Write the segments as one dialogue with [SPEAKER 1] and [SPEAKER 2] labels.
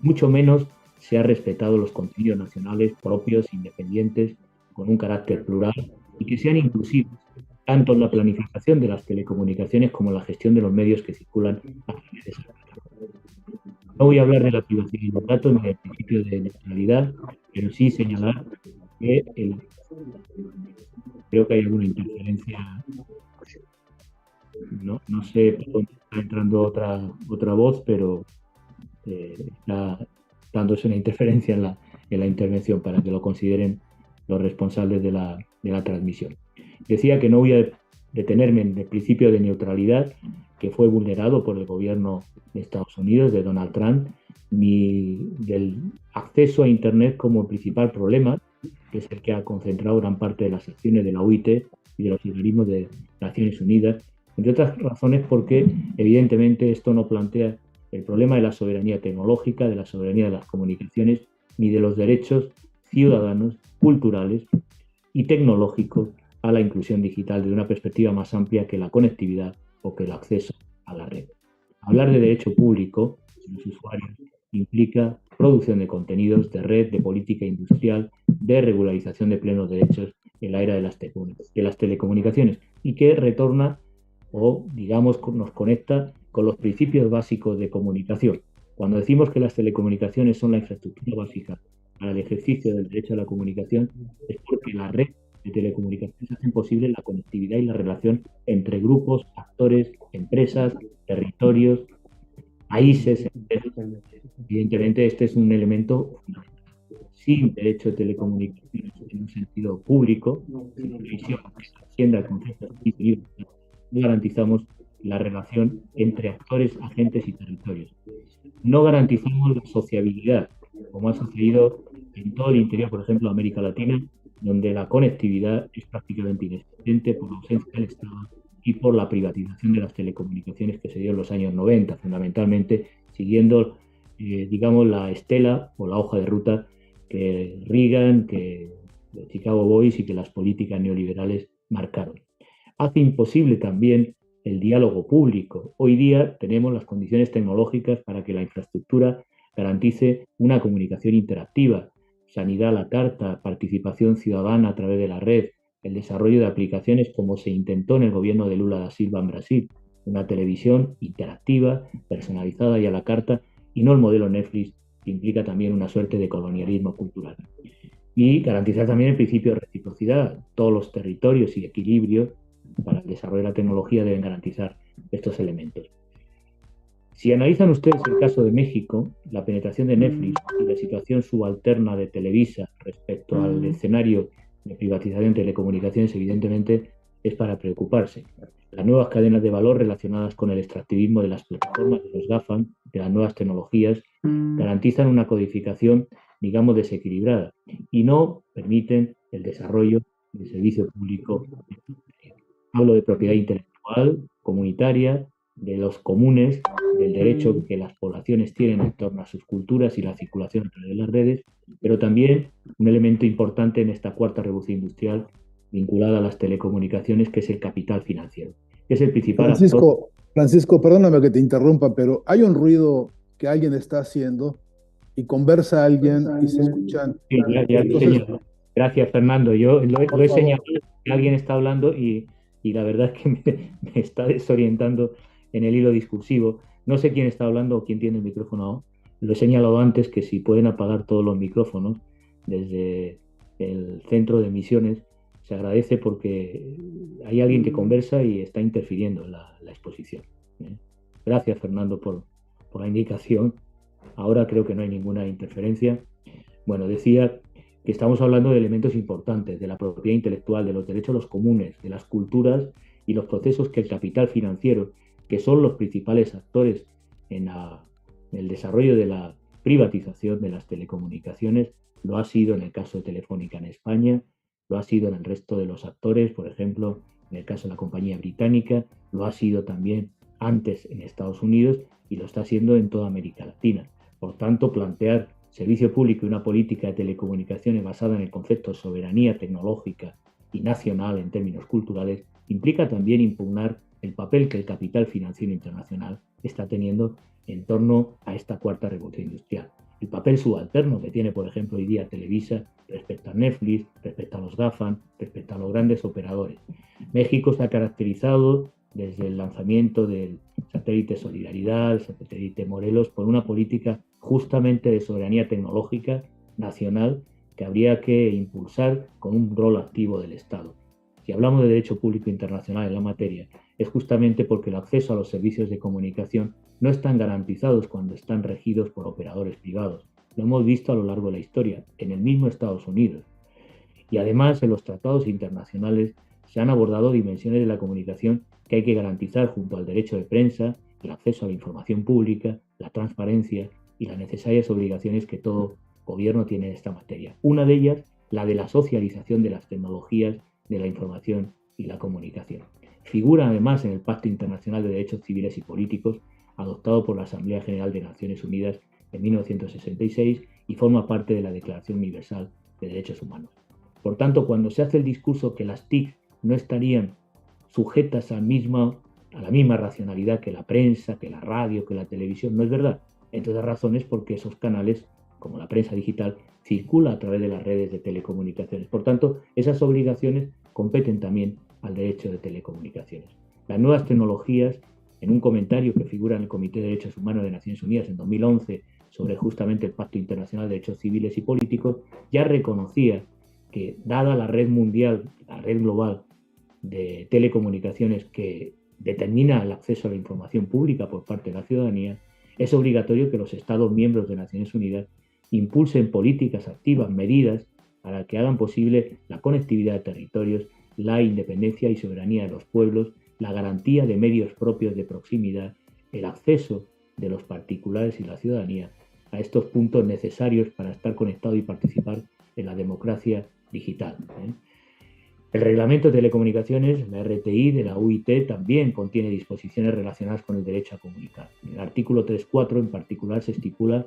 [SPEAKER 1] mucho menos se ha respetado los contenidos nacionales propios, independientes, con un carácter plural y que sean inclusivos, tanto en la planificación de las telecomunicaciones como en la gestión de los medios que circulan a través de esas plataformas. No voy a hablar de la privacidad de los datos ni del principio de neutralidad, pero sí señalar que creo que hay alguna interferencia, no sé por dónde está entrando otra voz, pero está dándose una interferencia en la intervención para que lo consideren los responsables de la transmisión. Decía que no voy a detenerme en el principio de neutralidad que fue vulnerado por el gobierno de Estados Unidos, de Donald Trump, ni del acceso a Internet como principal problema, que es el que ha concentrado gran parte de las acciones de la OIT y de los organismos de Naciones Unidas, entre otras razones porque evidentemente esto no plantea el problema de la soberanía tecnológica, de la soberanía de las comunicaciones, ni de los derechos ciudadanos, culturales y tecnológicos a la inclusión digital desde una perspectiva más amplia que la conectividad o que el acceso a la red. Hablar de derecho público de los usuarios implica producción de contenidos, de red, de política industrial, de regularización de plenos derechos en la era de las telecomunicaciones y que retorna o, digamos, nos conecta con los principios básicos de comunicación. Cuando decimos que las telecomunicaciones son la infraestructura básica para el ejercicio del derecho a la comunicación, es porque la red de telecomunicaciones hacen posible la conectividad y la relación entre grupos, actores, empresas, territorios, países, empresas. Evidentemente, este es un elemento fundamental. Sin derecho de telecomunicaciones en un sentido público, sin previsión que trascienda el concepto de libertad, no garantizamos la relación entre actores, agentes y territorios. No garantizamos la sociabilidad, como ha sucedido en todo el interior, por ejemplo, de América Latina, donde la conectividad es prácticamente inexistente por la ausencia del Estado y por la privatización de las telecomunicaciones que se dio en los años 90, fundamentalmente siguiendo, digamos, la estela o la hoja de ruta que Reagan, que los Chicago Boys y que las políticas neoliberales marcaron. Hace imposible también el diálogo público. Hoy día tenemos las condiciones tecnológicas para que la infraestructura garantice una comunicación interactiva, sanidad a la carta, participación ciudadana a través de la red, el desarrollo de aplicaciones como se intentó en el gobierno de Lula da Silva en Brasil, una televisión interactiva, personalizada y a la carta, y no el modelo Netflix, que implica también una suerte de colonialismo cultural. Y garantizar también el principio de reciprocidad. Todos los territorios y equilibrio para el desarrollo de la tecnología deben garantizar estos elementos. Si analizan ustedes el caso de México, la penetración de Netflix y la situación subalterna de Televisa respecto al escenario de privatización de telecomunicaciones, evidentemente es para preocuparse. Las nuevas cadenas de valor relacionadas con el extractivismo de las plataformas, de los GAFAM, de las nuevas tecnologías, garantizan una codificación, digamos, desequilibrada y no permiten el desarrollo del servicio público. Hablo de propiedad intelectual, comunitaria, de los comunes, del derecho que las poblaciones tienen en torno a sus culturas y la circulación a través de las redes, pero también un elemento importante en esta cuarta revolución industrial vinculada a las telecomunicaciones, que es el capital financiero, que es el principal actor.
[SPEAKER 2] Francisco, perdóname que te interrumpa, pero hay un ruido que alguien está haciendo y conversa alguien y se escuchan.
[SPEAKER 1] Sí, ya lo he
[SPEAKER 2] Entonces,
[SPEAKER 1] señalado. Gracias, Fernando. Yo lo
[SPEAKER 2] por
[SPEAKER 1] he
[SPEAKER 2] favor,
[SPEAKER 1] señalado que alguien está hablando y la verdad es que me está desorientando en el hilo discursivo. No sé quién está hablando o quién tiene el micrófono. Lo he señalado antes que si pueden apagar todos los micrófonos desde el centro de emisiones, se agradece porque hay alguien que conversa y está interfiriendo en la exposición. ¿Eh? Gracias, Fernando, por la indicación. Ahora creo que no hay ninguna interferencia. Bueno, decía que estamos hablando de elementos importantes, de la propiedad intelectual, de los derechos de los comunes, de las culturas y los procesos que el capital financiero, que son los principales actores en el desarrollo de la privatización de las telecomunicaciones, lo ha sido en el caso de Telefónica en España, lo ha sido en el resto de los actores, por ejemplo, en el caso de la compañía británica, lo ha sido también antes en Estados Unidos y lo está haciendo en toda América Latina. Por tanto, plantear servicio público y una política de telecomunicaciones basada en el concepto de soberanía tecnológica y nacional en términos culturales implica también impugnar el papel que el capital financiero internacional está teniendo en torno a esta cuarta revolución industrial. papel subalterno que tiene, por ejemplo, hoy día Televisa respecto a Netflix, respecto a los GAFAM, respecto a los grandes operadores. México se ha caracterizado desde el lanzamiento del satélite Solidaridad, el satélite Morelos, por una política justamente de soberanía tecnológica nacional que habría que impulsar con un rol activo del Estado. Si hablamos de derecho público internacional en la materia, es justamente porque el acceso a los servicios de comunicación no están garantizados cuando están regidos por operadores privados. Lo hemos visto a lo largo de la historia, en el mismo Estados Unidos. Y además, en los tratados internacionales se han abordado dimensiones de la comunicación que hay que garantizar junto al derecho de prensa, el acceso a la información pública, la transparencia y las necesarias obligaciones que todo gobierno tiene en esta materia. Una de ellas, la de la socialización de las tecnologías de la información y la comunicación. Figura además en el Pacto Internacional de Derechos Civiles y Políticos, adoptado por la Asamblea General de Naciones Unidas en 1966 y forma parte de la Declaración Universal de Derechos Humanos. Por tanto, cuando se hace el discurso que las TIC no estarían sujetas a la misma racionalidad que la prensa, que la radio, que la televisión, no es verdad. Entre otras razones porque esos canales, como la prensa digital, circulan a través de las redes de telecomunicaciones. Por tanto, esas obligaciones competen también al derecho de telecomunicaciones. Las nuevas tecnologías, en un comentario que figura en el Comité de Derechos Humanos de Naciones Unidas en 2011 sobre justamente el Pacto Internacional de Derechos Civiles y Políticos, ya reconocía que dada la red mundial, la red global de telecomunicaciones que determina el acceso a la información pública por parte de la ciudadanía, es obligatorio que los Estados miembros de Naciones Unidas impulsen políticas activas, medidas para que hagan posible la conectividad de territorios, la independencia y soberanía de los pueblos, la garantía de medios propios de proximidad, el acceso de los particulares y la ciudadanía a estos puntos necesarios para estar conectado y participar en la democracia digital. El Reglamento de Telecomunicaciones, la RTI de la UIT, también contiene disposiciones relacionadas con el derecho a comunicar. En el artículo 3.4 en particular se estipula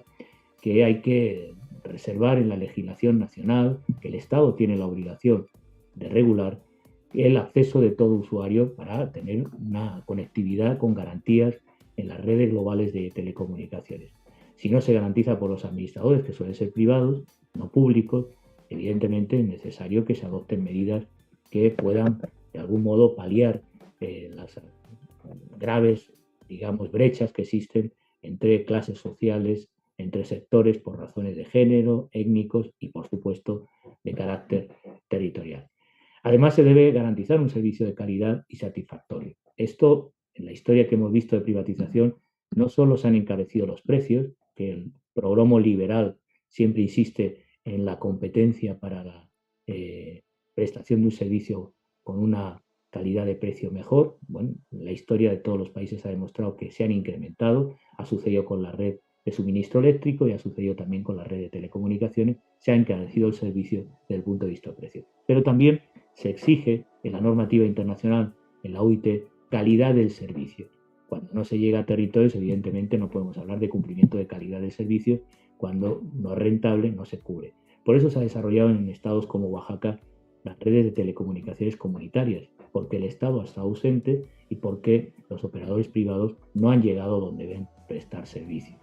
[SPEAKER 1] que hay que reservar en la legislación nacional, que el Estado tiene la obligación de regular el acceso de todo usuario para tener una conectividad con garantías en las redes globales de telecomunicaciones. Si no se garantiza por los administradores, que suelen ser privados, no públicos, evidentemente es necesario que se adopten medidas que puedan de algún modo paliar las graves, digamos, brechas que existen entre clases sociales, entre sectores por razones de género, étnicos y, por supuesto, de carácter territorial. Además, se debe garantizar un servicio de calidad y satisfactorio. Esto, en la historia que hemos visto de privatización, no solo se han encarecido los precios, que el programa liberal siempre insiste en la competencia para la prestación de un servicio con una calidad de precio mejor. Bueno, la historia de todos los países ha demostrado que se han incrementado, ha sucedido con la red de suministro eléctrico y ha sucedido también con la red de telecomunicaciones, se ha encarecido el servicio desde el punto de vista de precio. Pero también se exige en la normativa internacional, en la OIT, calidad del servicio. Cuando no se llega a territorios, evidentemente no podemos hablar de cumplimiento de calidad del servicio, cuando no es rentable, no se cubre. Por eso se ha desarrollado en estados como Oaxaca las redes de telecomunicaciones comunitarias, porque el Estado está ausente y porque los operadores privados no han llegado donde deben prestar servicio.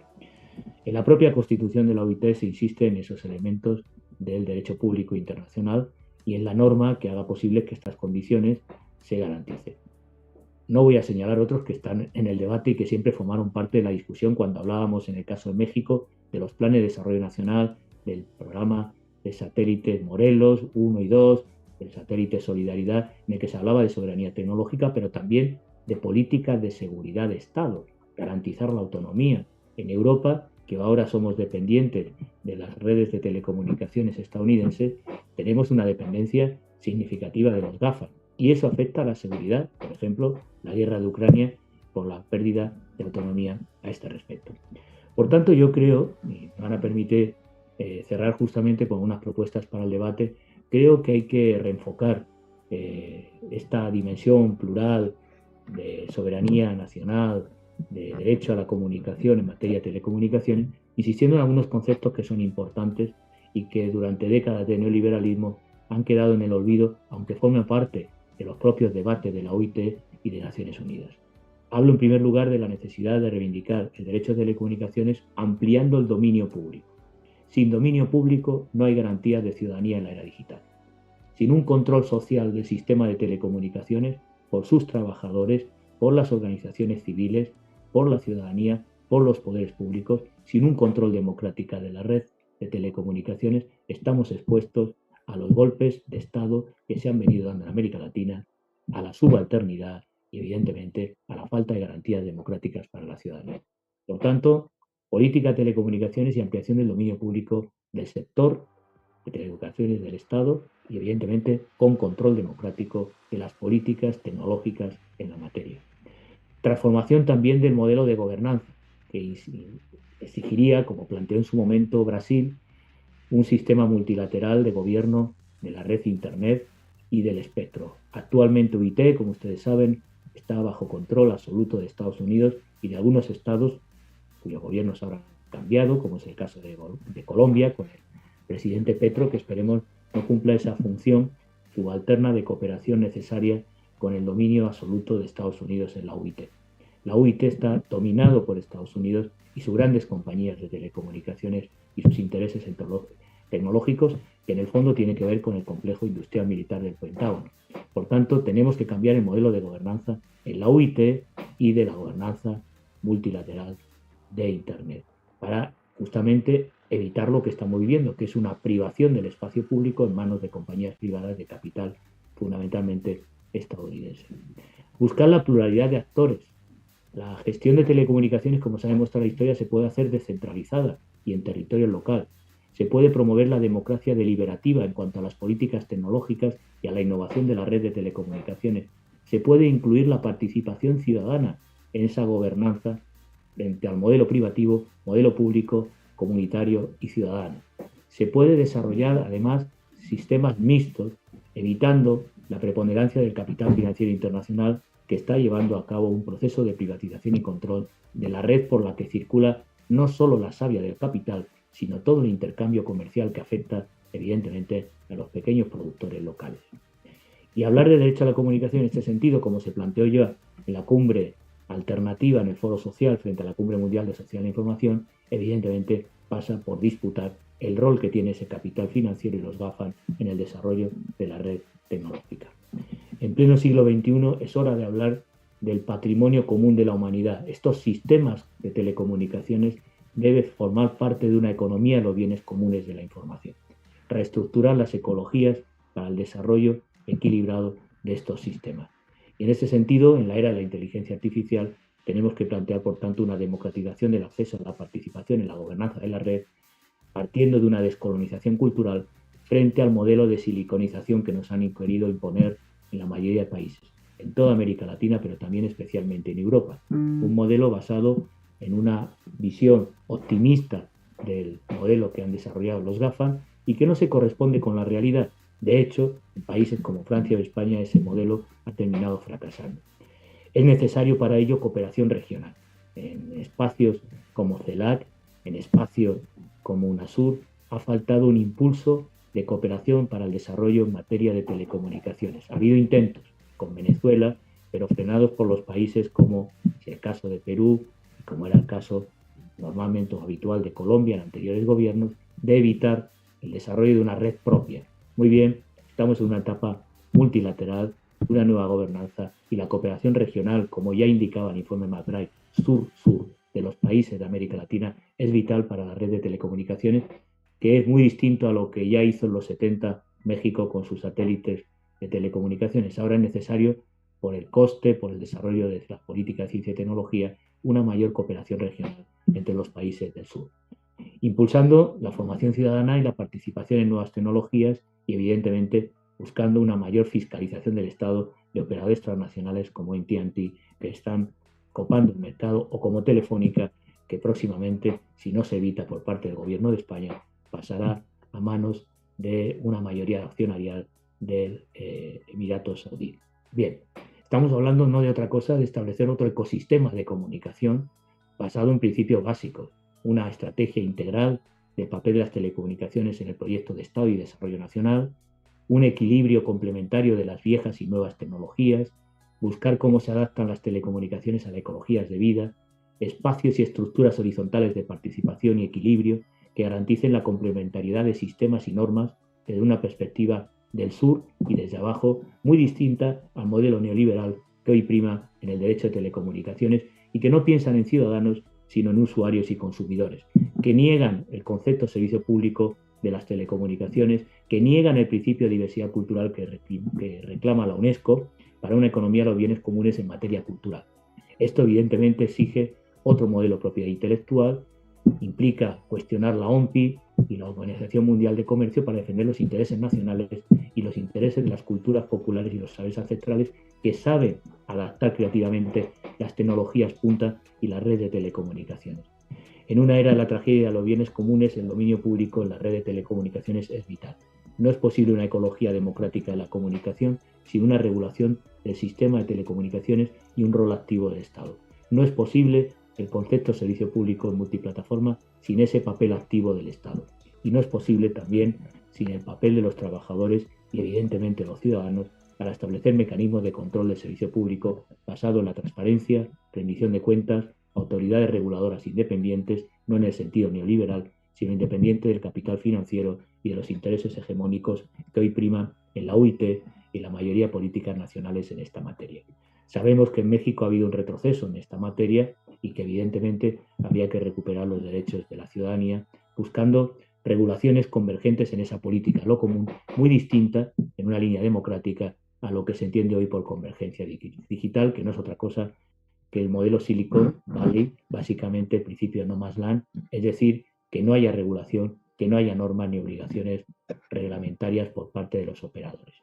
[SPEAKER 1] En la propia Constitución de la OIT se insiste en esos elementos del derecho público internacional y en la norma que haga posible que estas condiciones se garanticen. No voy a señalar otros que están en el debate y que siempre formaron parte de la discusión cuando hablábamos, en el caso de México, de los planes de desarrollo nacional, del programa de satélites Morelos 1 y 2, del satélite Solidaridad, en el que se hablaba de soberanía tecnológica, pero también de políticas de seguridad de Estado, garantizar la autonomía. En Europa, que ahora somos dependientes de las redes de telecomunicaciones estadounidenses, tenemos una dependencia significativa de los GAFA. Y eso afecta a la seguridad, por ejemplo, la guerra de Ucrania, por la pérdida de autonomía a este respecto. Por tanto, yo creo, y me van a permitir cerrar justamente con unas propuestas para el debate, creo que hay que reenfocar esta dimensión plural de soberanía nacional, de derecho a la comunicación en materia de telecomunicaciones, insistiendo en algunos conceptos que son importantes y que durante décadas de neoliberalismo han quedado en el olvido, aunque forman parte de los propios debates de la OIT y de Naciones Unidas. Hablo en primer lugar de la necesidad de reivindicar el derecho de telecomunicaciones ampliando el dominio público. Sin dominio público no hay garantías de ciudadanía en la era digital. Sin un control social del sistema de telecomunicaciones por sus trabajadores, por las organizaciones civiles, por la ciudadanía, por los poderes públicos, sin un control democrático de la red de telecomunicaciones, estamos expuestos a los golpes de Estado que se han venido dando en América Latina, a la subalternidad y, evidentemente, a la falta de garantías democráticas para la ciudadanía. Por tanto, política de telecomunicaciones y ampliación del dominio público del sector de telecomunicaciones del Estado y, evidentemente, con control democrático de las políticas tecnológicas en la materia. Transformación también del modelo de gobernanza, que exigiría, como planteó en su momento Brasil, un sistema multilateral de gobierno de la red Internet y del espectro. Actualmente UIT, como ustedes saben, está bajo control absoluto de Estados Unidos y de algunos estados cuyos gobiernos ahora han cambiado, como es el caso de Colombia, con el presidente Petro, que esperemos no cumpla esa función subalterna de cooperación necesaria con el dominio absoluto de Estados Unidos en la UIT. La UIT está dominado por Estados Unidos y sus grandes compañías de telecomunicaciones y sus intereses tecnológicos, que en el fondo tienen que ver con el complejo industrial militar del Pentágono. Por tanto, tenemos que cambiar el modelo de gobernanza en la UIT y de la gobernanza multilateral de Internet para justamente evitar lo que estamos viviendo, que es una privación del espacio público en manos de compañías privadas de capital fundamentalmente estadounidense. Buscar la pluralidad de actores. La gestión de telecomunicaciones, como se ha demostrado en la historia, se puede hacer descentralizada y en territorio local. Se puede promover la democracia deliberativa en cuanto a las políticas tecnológicas y a la innovación de la red de telecomunicaciones. Se puede incluir la participación ciudadana en esa gobernanza frente al modelo privativo, modelo público, comunitario y ciudadano. Se puede desarrollar además sistemas mixtos, evitando la preponderancia del capital financiero internacional que está llevando a cabo un proceso de privatización y control de la red por la que circula no solo la savia del capital, sino todo el intercambio comercial que afecta evidentemente a los pequeños productores locales. Y hablar de derecho a la comunicación en este sentido, como se planteó ya en la cumbre alternativa en el Foro Social frente a la Cumbre Mundial de Sociedad de la Información, evidentemente pasa por disputar el rol que tiene ese capital financiero y los GAFAM en el desarrollo de la red tecnológica. En pleno siglo XXI es hora de hablar del patrimonio común de la humanidad. Estos sistemas de telecomunicaciones deben formar parte de una economía de los bienes comunes de la información. Reestructurar las ecologías para el desarrollo equilibrado de estos sistemas. Y en ese sentido, en la era de la inteligencia artificial, tenemos que plantear, por tanto, una democratización del acceso a la participación en la gobernanza de la red, partiendo de una descolonización cultural frente al modelo de siliconización que nos han querido imponer en la mayoría de países, en toda América Latina, pero también especialmente en Europa. Un modelo basado en una visión optimista del modelo que han desarrollado los GAFAM y que no se corresponde con la realidad. De hecho, en países como Francia o España ese modelo ha terminado fracasando. Es necesario para ello cooperación regional. En espacios como CELAC, en espacios como UNASUR, ha faltado un impulso de cooperación para el desarrollo en materia de telecomunicaciones. Ha habido intentos con Venezuela, pero frenados por los países como el caso de Perú, como era el caso normalmente habitual de Colombia en anteriores gobiernos, de evitar el desarrollo de una red propia. Muy bien, estamos en una etapa multilateral, una nueva gobernanza y la cooperación regional, como ya indicaba el informe McBride, sur-sur de los países de América Latina, es vital para la red de telecomunicaciones, que es muy distinto a lo que ya hizo en los 70 México con sus satélites de telecomunicaciones. Ahora es necesario, por el coste, por el desarrollo de las políticas de ciencia y tecnología, una mayor cooperación regional entre los países del sur, impulsando la formación ciudadana y la participación en nuevas tecnologías y, evidentemente, buscando una mayor fiscalización del Estado de operadores transnacionales como AT&T, que están copando el mercado, o como Telefónica, que próximamente, si no se evita por parte del Gobierno de España, pasará a manos de una mayoría accionarial del Emirato Saudí. Bien, estamos hablando no de otra cosa, de establecer otro ecosistema de comunicación basado en principios básicos, una estrategia integral del papel de las telecomunicaciones en el proyecto de Estado y desarrollo nacional, un equilibrio complementario de las viejas y nuevas tecnologías, buscar cómo se adaptan las telecomunicaciones a las ecologías de vida, espacios y estructuras horizontales de participación y equilibrio que garanticen la complementariedad de sistemas y normas desde una perspectiva del sur y desde abajo, muy distinta al modelo neoliberal que hoy prima en el derecho de telecomunicaciones y que no piensan en ciudadanos, sino en usuarios y consumidores, que niegan el concepto de servicio público de las telecomunicaciones, que niegan el principio de diversidad cultural que reclama la UNESCO para una economía de los bienes comunes en materia cultural. Esto evidentemente exige otro modelo de propiedad intelectual, implica cuestionar la OMPI y la Organización Mundial de Comercio para defender los intereses nacionales y los intereses de las culturas populares y los saberes ancestrales que saben adaptar creativamente las tecnologías punta y la red de telecomunicaciones. En una era de la tragedia de los bienes comunes, el dominio público en la red de telecomunicaciones es vital. No es posible una ecología democrática de la comunicación sin una regulación del sistema de telecomunicaciones y un rol activo del Estado. No es posible el concepto de servicio público en multiplataforma sin ese papel activo del Estado. Y no es posible también sin el papel de los trabajadores y evidentemente los ciudadanos para establecer mecanismos de control del servicio público basado en la transparencia, rendición de cuentas, autoridades reguladoras independientes, no en el sentido neoliberal, sino independiente del capital financiero y de los intereses hegemónicos que hoy priman en la OIT y la mayoría de políticas nacionales en esta materia. Sabemos que en México ha habido un retroceso en esta materia y que evidentemente habría que recuperar los derechos de la ciudadanía buscando regulaciones convergentes en esa política, lo común, muy distinta en una línea democrática a lo que se entiende hoy por convergencia digital, que no es otra cosa que el modelo Silicon Valley, básicamente el principio no más land, es decir, que no haya regulación, que no haya normas ni obligaciones reglamentarias por parte de los operadores.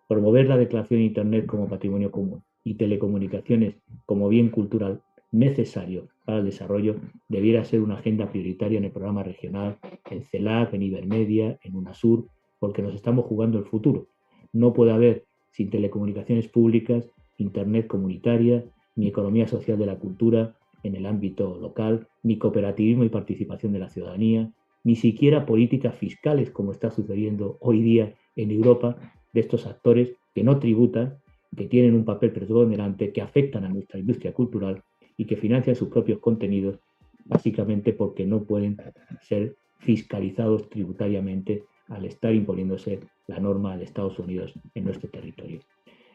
[SPEAKER 1] Promover la declaración de Internet como patrimonio común y telecomunicaciones como bien cultural necesario para el desarrollo debiera ser una agenda prioritaria en el programa regional, en CELAC, en Ibermedia, en UNASUR, porque nos estamos jugando el futuro. No puede haber, sin telecomunicaciones públicas, Internet comunitaria, ni economía social de la cultura en el ámbito local, ni cooperativismo y participación de la ciudadanía, ni siquiera políticas fiscales como está sucediendo hoy día en Europa de estos actores que no tributan, que tienen un papel predominante, que afectan a nuestra industria cultural y que financian sus propios contenidos, básicamente porque no pueden ser fiscalizados tributariamente al estar imponiéndose la norma de Estados Unidos en nuestro territorio.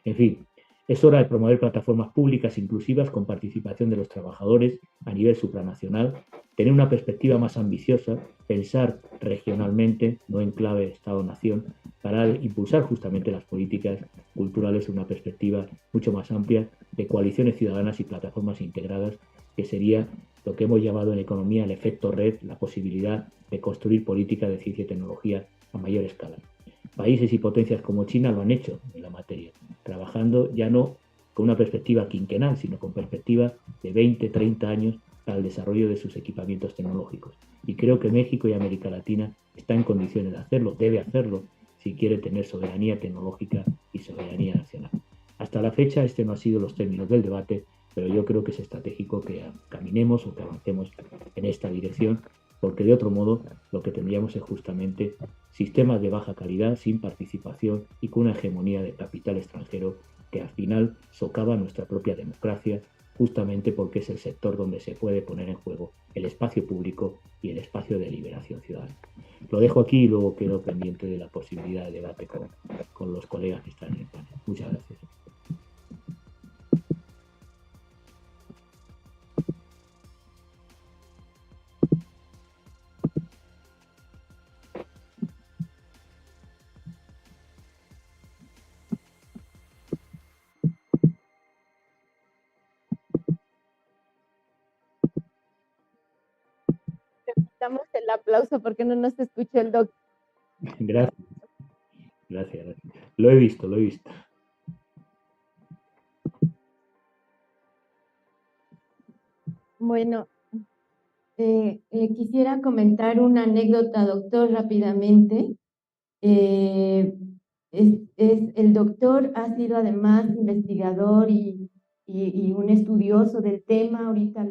[SPEAKER 1] En fin, es hora de promover plataformas públicas inclusivas con participación de los trabajadores a nivel supranacional, tener una perspectiva más ambiciosa, pensar regionalmente, no en clave Estado-nación, para impulsar justamente las políticas culturales en una perspectiva mucho más amplia de coaliciones ciudadanas y plataformas integradas, que sería lo que hemos llamado en economía el efecto red, la posibilidad de construir políticas de ciencia y tecnología a mayor escala. Países y potencias como China lo han hecho en la materia, trabajando ya no con una perspectiva quinquenal, sino con perspectiva de 20, 30 años para el desarrollo de sus equipamientos tecnológicos. Y creo que México y América Latina está en condiciones de hacerlo, debe hacerlo, si quiere tener soberanía tecnológica y soberanía nacional. Hasta la fecha, este no ha sido los términos del debate, pero yo creo que es estratégico que caminemos o que avancemos en esta dirección, porque de otro modo lo que tendríamos es justamente sistemas de baja calidad, sin participación y con una hegemonía de capital extranjero que al final socava nuestra propia democracia, justamente porque es el sector donde se puede poner en juego el espacio público y el espacio de liberación ciudadana. Lo dejo aquí y luego quedo pendiente de la posibilidad de debate con los colegas que están en el panel. Muchas gracias.
[SPEAKER 3] Damos el aplauso porque no nos escucha el doctor.
[SPEAKER 1] Gracias. Gracias. Lo he visto, lo he visto.
[SPEAKER 3] Bueno, quisiera comentar una anécdota, doctor, rápidamente. El doctor ha sido además investigador y un estudioso del tema. Ahorita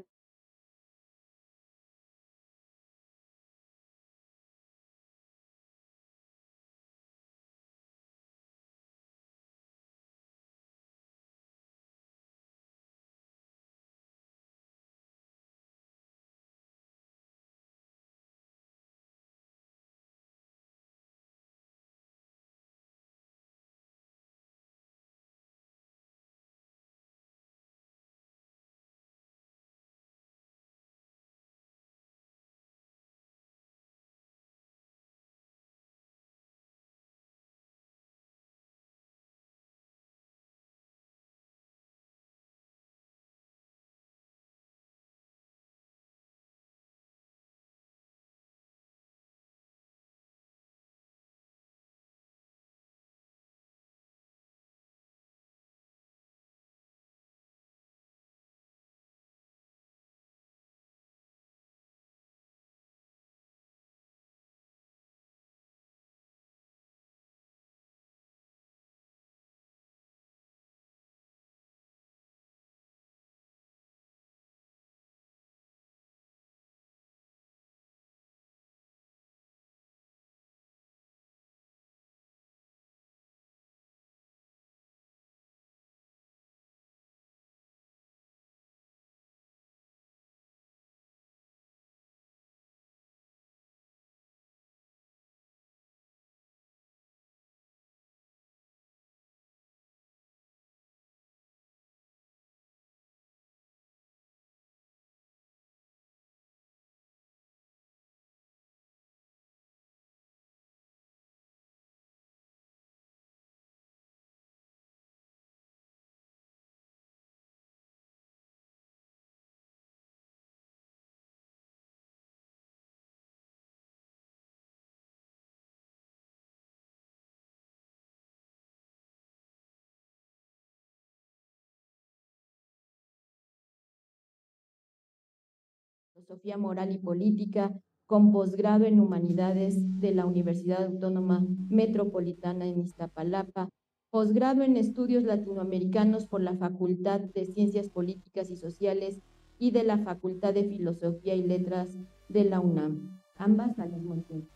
[SPEAKER 3] Filosofía Moral y Política, con posgrado en Humanidades de la Universidad Autónoma Metropolitana en Iztapalapa, posgrado en Estudios Latinoamericanos por la Facultad de Ciencias Políticas y Sociales y de la Facultad de Filosofía y Letras de la UNAM, ambas al mismo tiempo.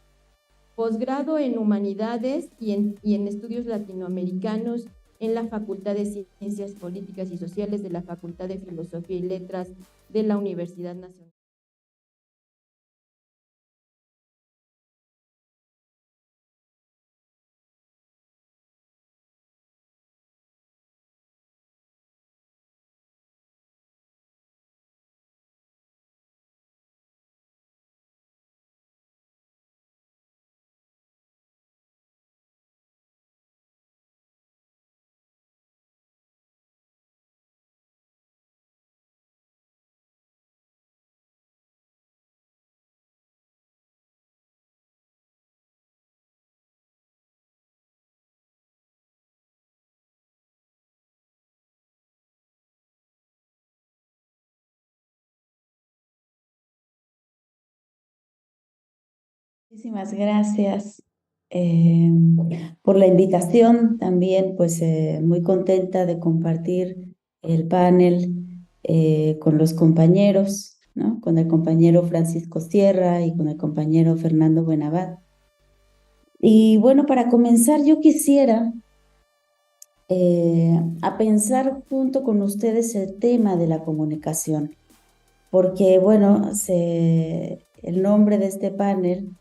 [SPEAKER 3] Posgrado en Humanidades y en Estudios Latinoamericanos en la Facultad de Ciencias Políticas y Sociales de la Facultad de Filosofía y Letras de la Universidad Nacional.
[SPEAKER 4] Muchísimas gracias por la invitación. También, pues, muy contenta de compartir el panel con los compañeros, ¿no? Con el compañero Francisco Sierra y con el compañero Fernando Buenabad. Y bueno, para comenzar, yo quisiera a pensar junto con ustedes el tema de la comunicación, porque, bueno, el nombre de este panel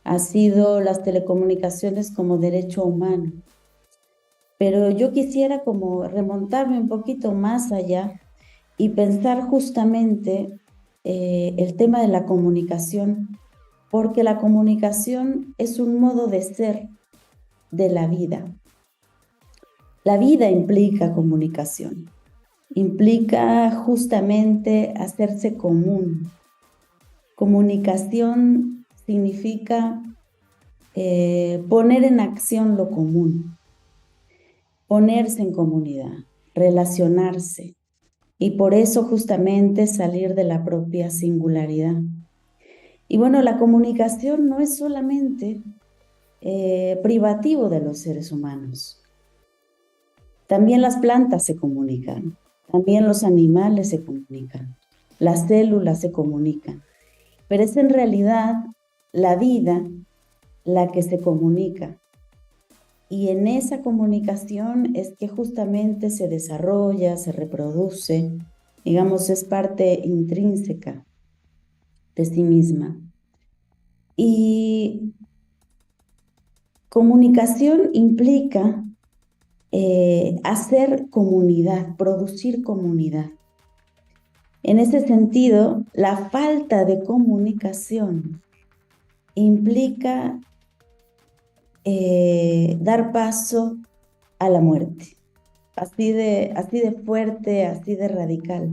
[SPEAKER 4] ha sido las telecomunicaciones como derecho humano. Pero yo quisiera como remontarme un poquito más allá y pensar justamente el tema de la comunicación, porque la comunicación es un modo de ser de la vida. La vida implica comunicación, implica justamente hacerse común. Comunicación significa poner en acción lo común, ponerse en comunidad, relacionarse, y por eso justamente salir de la propia singularidad. Y bueno, la comunicación no es solamente privativo de los seres humanos. También las plantas se comunican, también los animales se comunican, las células se comunican, pero es en realidad la vida la que se comunica. Y en esa comunicación es que justamente se desarrolla, se reproduce, digamos, es parte intrínseca de sí misma. Y comunicación implica hacer comunidad, producir comunidad. En ese sentido, la falta de comunicación implica dar paso a la muerte, así de fuerte, así de radical.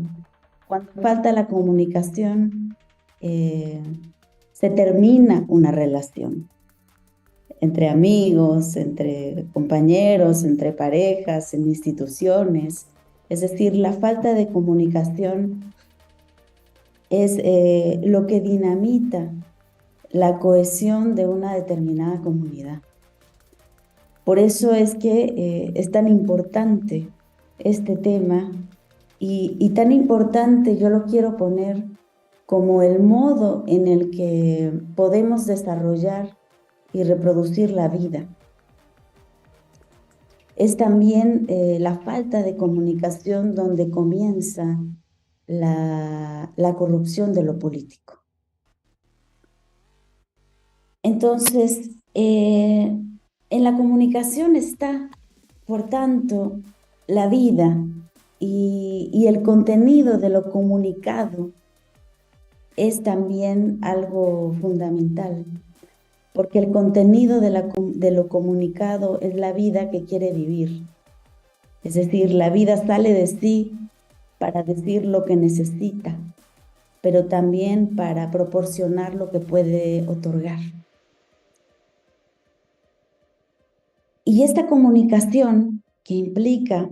[SPEAKER 4] Cuando falta la comunicación, se termina una relación entre amigos, entre compañeros, entre parejas, en instituciones. Es decir, la falta de comunicación es lo que dinamita la cohesión de una determinada comunidad. Por eso es que es tan importante este tema y tan importante yo lo quiero poner como el modo en el que podemos desarrollar y reproducir la vida. Es también la falta de comunicación donde comienza la corrupción de lo político. Entonces, en la comunicación está, por tanto, la vida y el contenido de lo comunicado es también algo fundamental, porque el contenido de lo comunicado es la vida que quiere vivir. Es decir, la vida sale de sí para decir lo que necesita, pero también para proporcionar lo que puede otorgar. Y esta comunicación que implica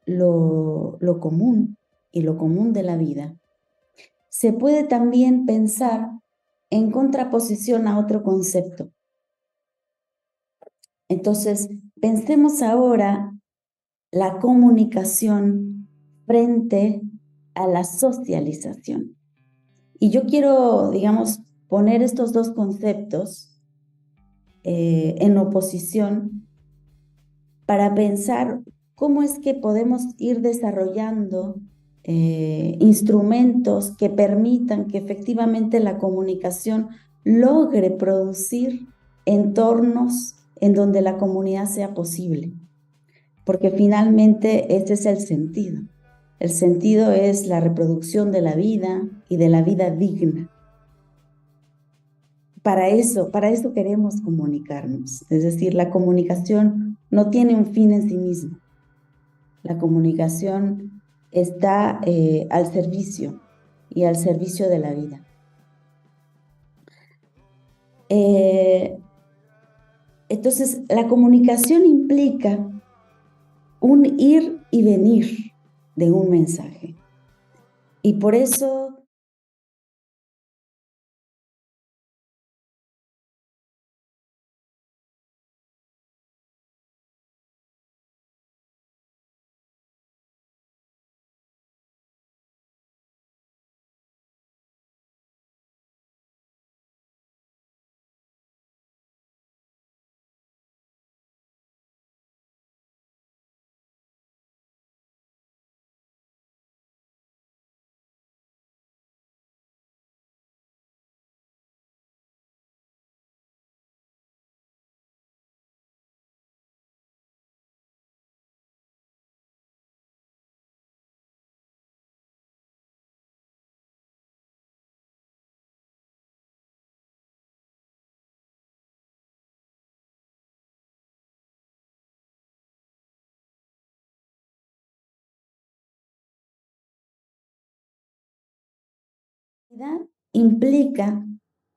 [SPEAKER 4] lo común y lo común de la vida, se puede también pensar en contraposición a otro concepto. Entonces, pensemos ahora la comunicación frente a la socialización. Y yo quiero, digamos, poner estos dos conceptos en oposición para pensar cómo es que podemos ir desarrollando instrumentos que permitan que efectivamente la comunicación logre producir entornos en donde la comunidad sea posible. Porque finalmente ese es el sentido. El sentido es la reproducción de la vida y de la vida digna. Para eso queremos comunicarnos. Es decir, la comunicación no tiene un fin en sí mismo. La comunicación está al servicio y al servicio de la vida. Entonces, la comunicación implica un ir y venir de un mensaje. Y por eso implica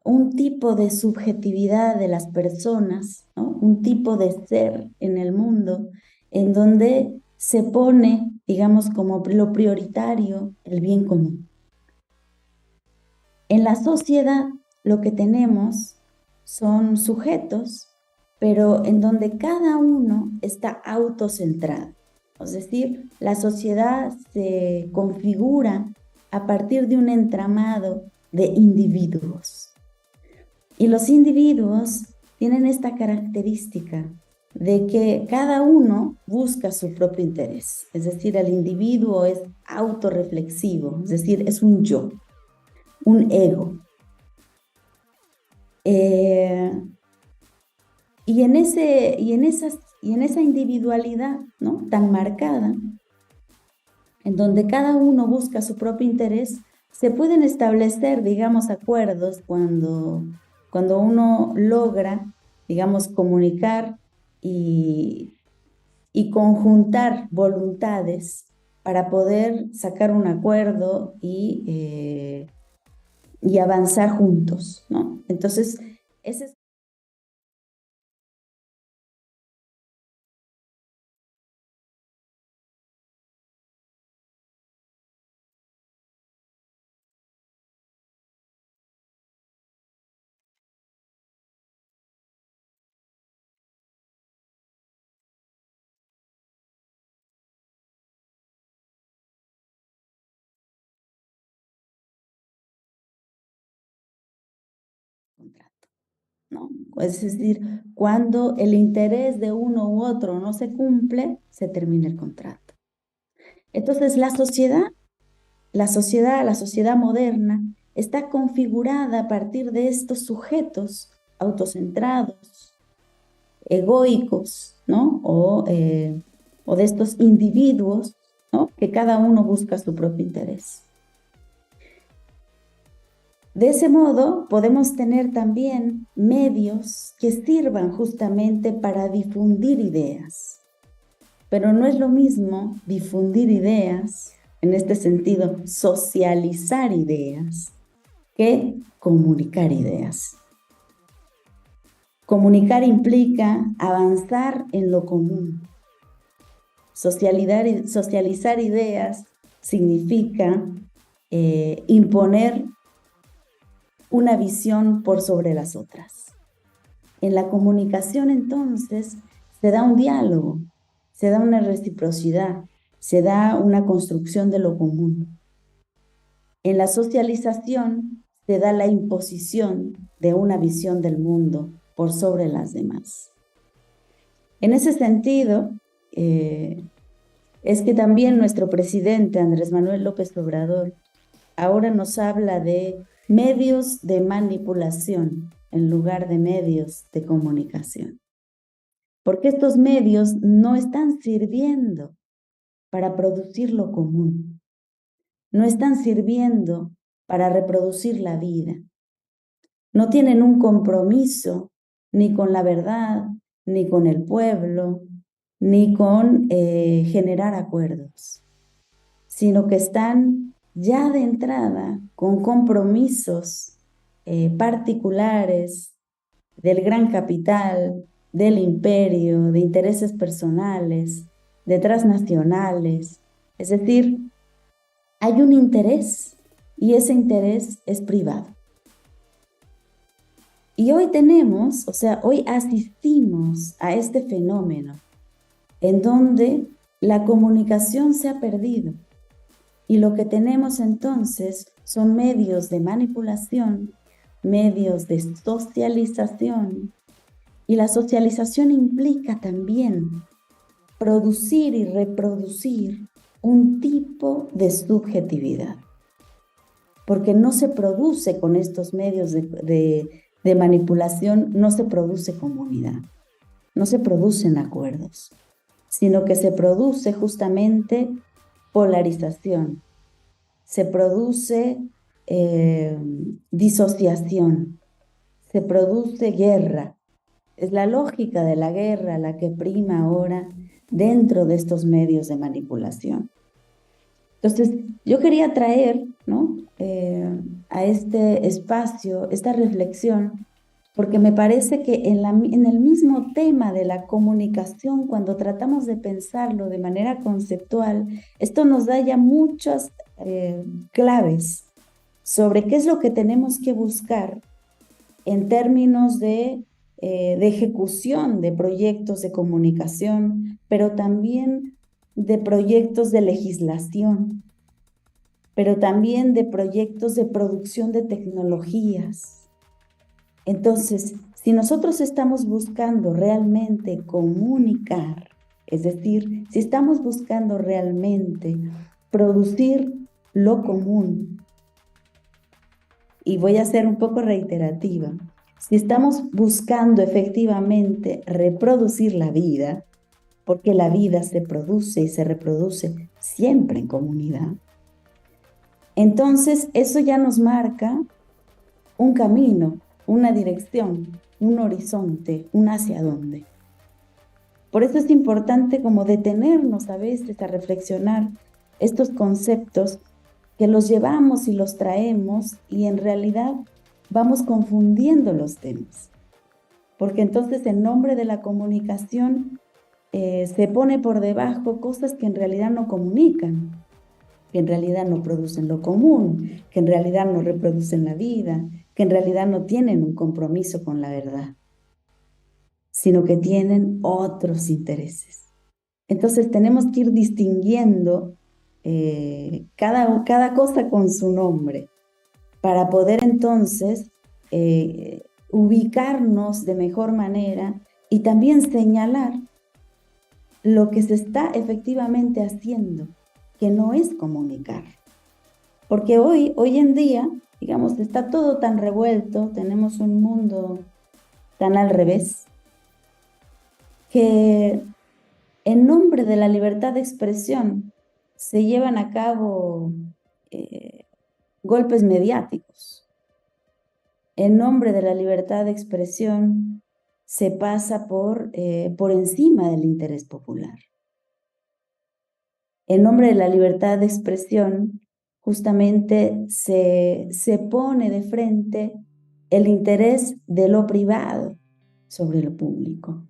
[SPEAKER 4] un tipo de subjetividad de las personas, ¿no? Un tipo de ser en el mundo en donde se pone, digamos, como lo prioritario el bien común. En la sociedad lo que tenemos son sujetos, pero en donde cada uno está autocentrado. Es decir, la sociedad se configura a partir de un entramado de individuos. Y los individuos tienen esta característica de que cada uno busca su propio interés. Es decir, el individuo es autorreflexivo, es decir, es un yo, un ego. Y en esa individualidad, ¿no?, tan marcada, en donde cada uno busca su propio interés, se pueden establecer, digamos, acuerdos cuando uno logra, digamos, comunicar y conjuntar voluntades para poder sacar un acuerdo y avanzar juntos, ¿no? Entonces, ese es... contrato, ¿no? Es decir, cuando el interés de uno u otro no se cumple, se termina el contrato. Entonces, la sociedad moderna está configurada a partir de estos sujetos autocentrados, egoicos, ¿no? O de estos individuos, ¿no?, que cada uno busca su propio interés. De ese modo, podemos tener también medios que sirvan justamente para difundir ideas. Pero no es lo mismo difundir ideas, en este sentido, socializar ideas, que comunicar ideas. Comunicar implica avanzar en lo común. Socializar ideas significa imponer una visión por sobre las otras. En la comunicación, entonces, se da un diálogo, se da una reciprocidad, se da una construcción de lo común. En la socialización se da la imposición de una visión del mundo por sobre las demás. En ese sentido, es que también nuestro presidente Andrés Manuel López Obrador ahora nos habla de medios de manipulación en lugar de medios de comunicación. Porque estos medios no están sirviendo para producir lo común, no están sirviendo para reproducir la vida, no tienen un compromiso ni con la verdad, ni con el pueblo, ni con generar acuerdos, sino que están ya de entrada con compromisos particulares del gran capital, del imperio, de intereses personales, de transnacionales. Es decir, hay un interés y ese interés es privado. Y hoy tenemos, hoy asistimos a este fenómeno en donde la comunicación se ha perdido y lo que tenemos entonces son medios de manipulación, medios de socialización, y la socialización implica también producir y reproducir un tipo de subjetividad, porque no se produce con estos medios de manipulación, no se produce comunidad, no se producen acuerdos, sino que se produce justamente polarización, se produce disociación, se produce guerra. Es la lógica de la guerra la que prima ahora dentro de estos medios de manipulación. Entonces, yo quería traer, ¿no?, a este espacio esta reflexión, porque me parece que en el mismo tema de la comunicación, cuando tratamos de pensarlo de manera conceptual, esto nos da ya muchas claves sobre qué es lo que tenemos que buscar en términos de ejecución de proyectos de comunicación, pero también de proyectos de legislación, pero también de proyectos de producción de tecnologías. Entonces, si nosotros estamos buscando realmente comunicar, es decir, si estamos buscando realmente producir lo común, y voy a ser un poco reiterativa, si estamos buscando efectivamente reproducir la vida, porque la vida se produce y se reproduce siempre en comunidad, entonces eso ya nos marca un camino, una dirección, un horizonte, un hacia dónde. Por eso es importante como detenernos a veces a reflexionar estos conceptos que los llevamos y los traemos y en realidad vamos confundiendo los temas. Porque entonces en nombre de la comunicación se pone por debajo cosas que en realidad no comunican, que en realidad no producen lo común, que en realidad no reproducen la vida, que en realidad no tienen un compromiso con la verdad, sino que tienen otros intereses. Entonces tenemos que ir distinguiendo cada cosa con su nombre para poder entonces ubicarnos de mejor manera y también señalar lo que se está efectivamente haciendo, que no es comunicar. Porque hoy en día, digamos, está todo tan revuelto, tenemos un mundo tan al revés, que en nombre de la libertad de expresión se llevan a cabo golpes mediáticos. En nombre de la libertad de expresión se pasa por encima del interés popular. En nombre de la libertad de expresión, justamente se pone de frente el interés de lo privado sobre lo público.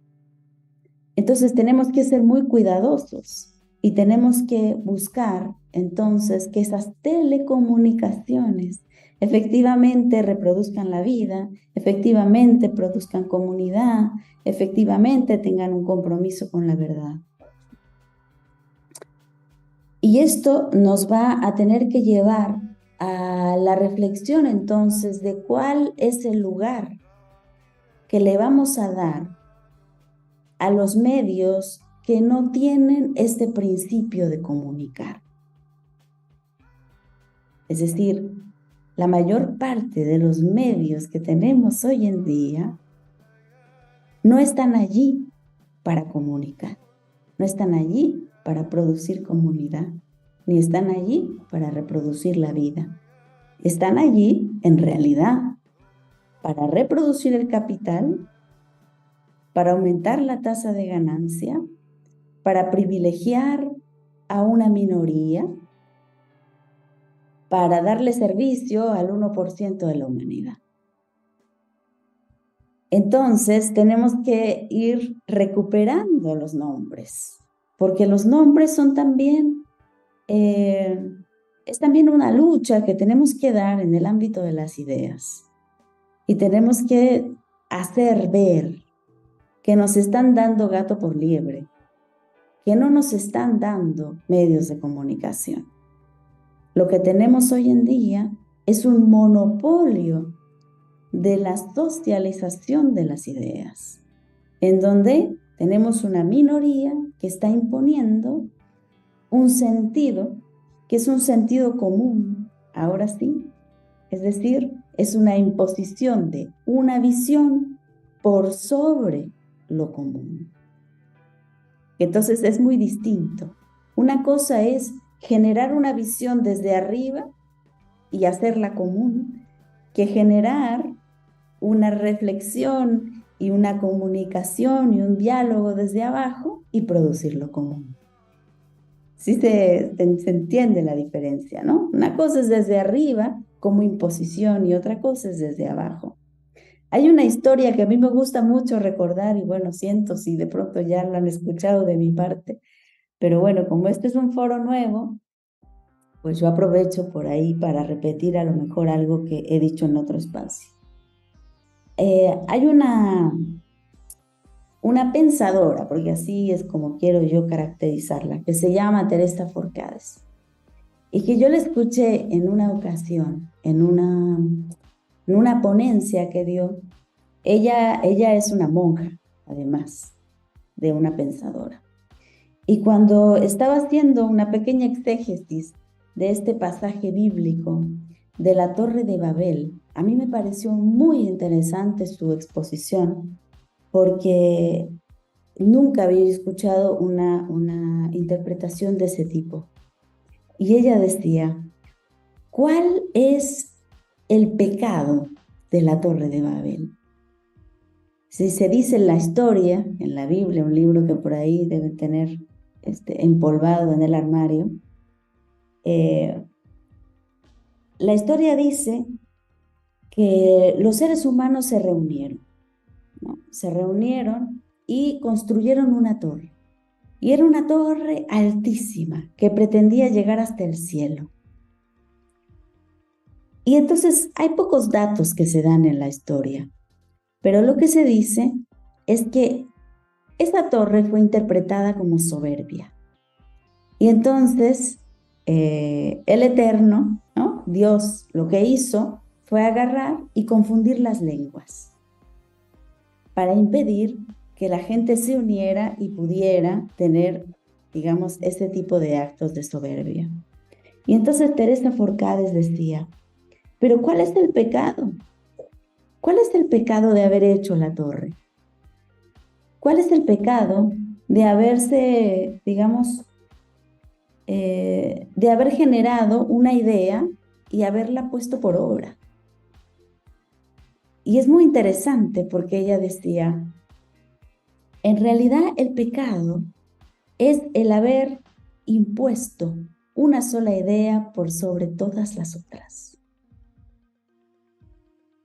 [SPEAKER 4] Entonces tenemos que ser muy cuidadosos y tenemos que buscar entonces que esas telecomunicaciones efectivamente reproduzcan la vida, efectivamente produzcan comunidad, efectivamente tengan un compromiso con la verdad. Y esto nos va a tener que llevar a la reflexión entonces de cuál es el lugar que le vamos a dar a los medios que no tienen este principio de comunicar. Es decir, la mayor parte de los medios que tenemos hoy en día no están allí para comunicar, no están allí para producir comunidad, ni están allí para reproducir la vida. Están allí, en realidad, para reproducir el capital, para aumentar la tasa de ganancia, para privilegiar a una minoría, para darle servicio al 1% de la humanidad. Entonces, tenemos que ir recuperando los nombres, porque los nombres son también, es también una lucha que tenemos que dar en el ámbito de las ideas. Y tenemos que hacer ver que nos están dando gato por liebre, que no nos están dando medios de comunicación. Lo que tenemos hoy en día es un monopolio de la socialización de las ideas, en donde tenemos una minoría que está imponiendo un sentido que es un sentido común, ahora sí, es decir, es una imposición de una visión por sobre lo común. Entonces es muy distinto. Una cosa es generar una visión desde arriba y hacerla común, que generar una reflexión y una comunicación y un diálogo desde abajo y producirlo común. Sí se entiende la diferencia, ¿no? Una cosa es desde arriba como imposición y otra cosa es desde abajo. Hay una historia que a mí me gusta mucho recordar y bueno, siento si de pronto ya la han escuchado de mi parte, pero bueno, como este es un foro nuevo, pues yo aprovecho por ahí para repetir a lo mejor algo que he dicho en otro espacio. Hay una pensadora, porque así es como quiero yo caracterizarla, que se llama Teresa Forcades, y que yo la escuché en una ocasión, en una ponencia que dio. Ella es una monja, además de una pensadora. Y cuando estaba haciendo una pequeña exégesis de este pasaje bíblico de la Torre de Babel, a mí me pareció muy interesante su exposición, porque nunca había escuchado una interpretación de ese tipo. Y ella decía, ¿cuál es el pecado de la Torre de Babel? Si se dice en la historia, en la Biblia, un libro que por ahí deben tener empolvado en el armario, la historia dice que los seres humanos se reunieron, ¿no? Se reunieron y construyeron una torre. Y era una torre altísima que pretendía llegar hasta el cielo. Y entonces hay pocos datos que se dan en la historia, pero lo que se dice es que esa torre fue interpretada como soberbia. Y entonces el Eterno, ¿no? Dios, lo que hizo fue agarrar y confundir las lenguas para impedir que la gente se uniera y pudiera tener, digamos, ese tipo de actos de soberbia. Y entonces Teresa Forcades decía, ¿pero cuál es el pecado? ¿Cuál es el pecado de haber hecho la torre? ¿Cuál es el pecado de haberse, digamos, de haber generado una idea y haberla puesto por obra? Y es muy interesante porque ella decía, en realidad el pecado es el haber impuesto una sola idea por sobre todas las otras.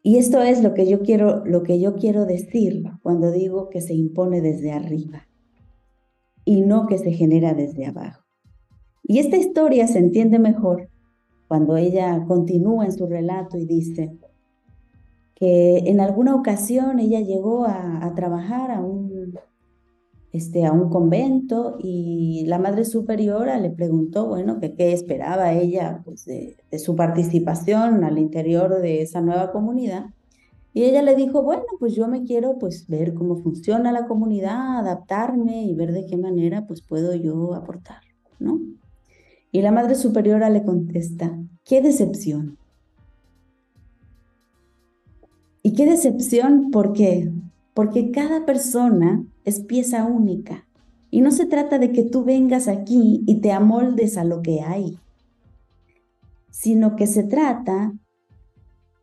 [SPEAKER 4] Y esto es lo que yo quiero decir cuando digo que se impone desde arriba y no que se genera desde abajo. Y esta historia se entiende mejor cuando ella continúa en su relato y dice que en alguna ocasión ella llegó a trabajar a un convento y la Madre Superiora le preguntó, bueno, que qué esperaba ella pues, de su participación al interior de esa nueva comunidad. Y ella le dijo, bueno, pues yo me quiero pues ver cómo funciona la comunidad, adaptarme y ver de qué manera pues puedo yo aportar, ¿no? Y la Madre Superiora le contesta, qué decepción. Y qué decepción, ¿por qué? Porque cada persona es pieza única. Y no se trata de que tú vengas aquí y te amoldes a lo que hay, sino que se trata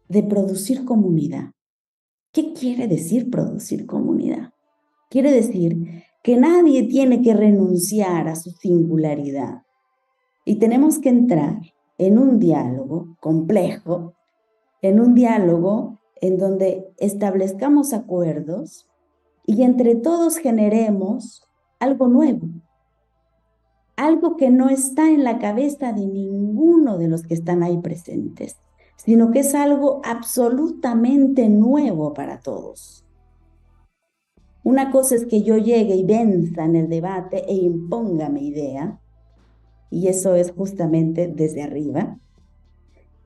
[SPEAKER 4] de producir comunidad. ¿Qué quiere decir producir comunidad? Quiere decir que nadie tiene que renunciar a su singularidad. Y tenemos que entrar en un diálogo complejo, en un diálogo en donde establezcamos acuerdos y entre todos generemos algo nuevo, algo que no está en la cabeza de ninguno de los que están ahí presentes, sino que es algo absolutamente nuevo para todos. Una cosa es que yo llegue y venza en el debate e imponga mi idea, y eso es justamente desde arriba.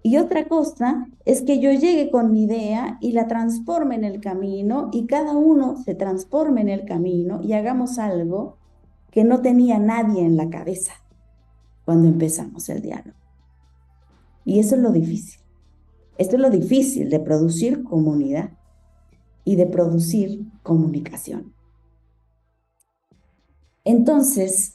[SPEAKER 4] Y otra cosa es que yo llegue con mi idea y la transforme en el camino y cada uno se transforme en el camino y hagamos algo que no tenía nadie en la cabeza cuando empezamos el diálogo. Y eso es lo difícil. Esto es lo difícil de producir comunidad y de producir comunicación. Entonces,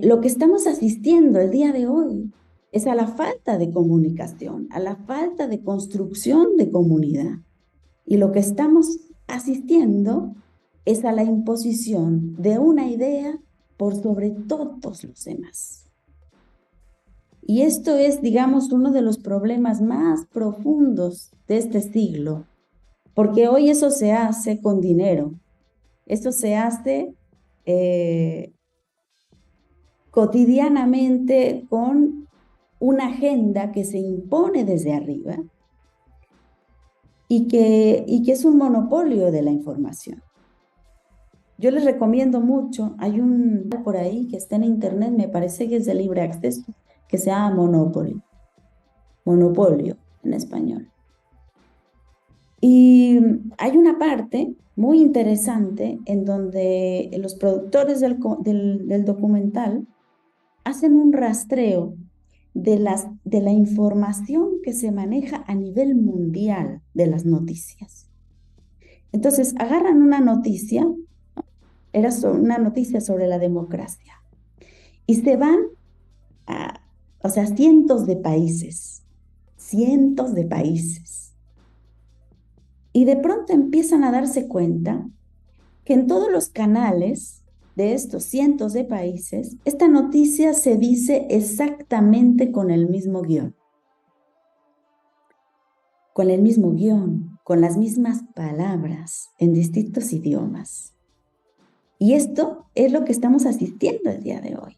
[SPEAKER 4] lo que estamos asistiendo el día de hoy es a la falta de comunicación, a la falta de construcción de comunidad. Y lo que estamos asistiendo es a la imposición de una idea por sobre todos los demás. Y esto es, digamos, uno de los problemas más profundos de este siglo, porque hoy eso se hace con dinero, eso se hace cotidianamente con una agenda que se impone desde arriba y que es un monopolio de la información. Yo les recomiendo mucho, hay un por ahí que está en internet, me parece que es de libre acceso, que se llama Monopolio en español. Y hay una parte muy interesante en donde los productores del documental hacen un rastreo de la información que se maneja a nivel mundial de las noticias. Entonces, agarran una noticia, ¿no? Era una noticia sobre la democracia, y se van a, cientos de países, y de pronto empiezan a darse cuenta que en todos los canales de estos cientos de países, esta noticia se dice exactamente con el mismo guión. Con las mismas palabras, en distintos idiomas. Y esto es lo que estamos asistiendo el día de hoy.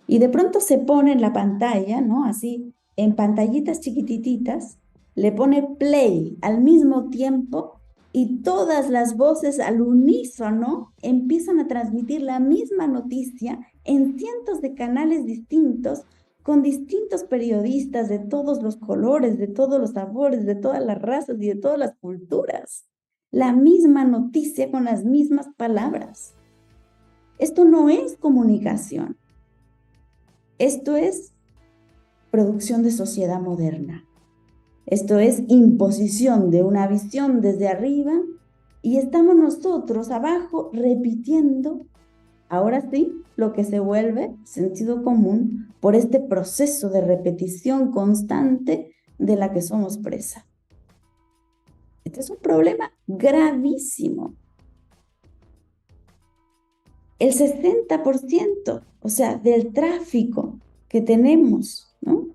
[SPEAKER 4] Y de pronto se pone en la pantalla, ¿no? Así, en pantallitas chiquititas, le pone play al mismo tiempo y todas las voces al unísono empiezan a transmitir la misma noticia en cientos de canales distintos, con distintos periodistas de todos los colores, de todos los sabores, de todas las razas y de todas las culturas. La misma noticia con las mismas palabras. Esto no es comunicación. Esto es producción de sociedad moderna. Esto es imposición de una visión desde arriba y estamos nosotros abajo repitiendo, ahora sí, lo que se vuelve sentido común por este proceso de repetición constante de la que somos presa. Este es un problema gravísimo. El 60%, del tráfico que tenemos, ¿no?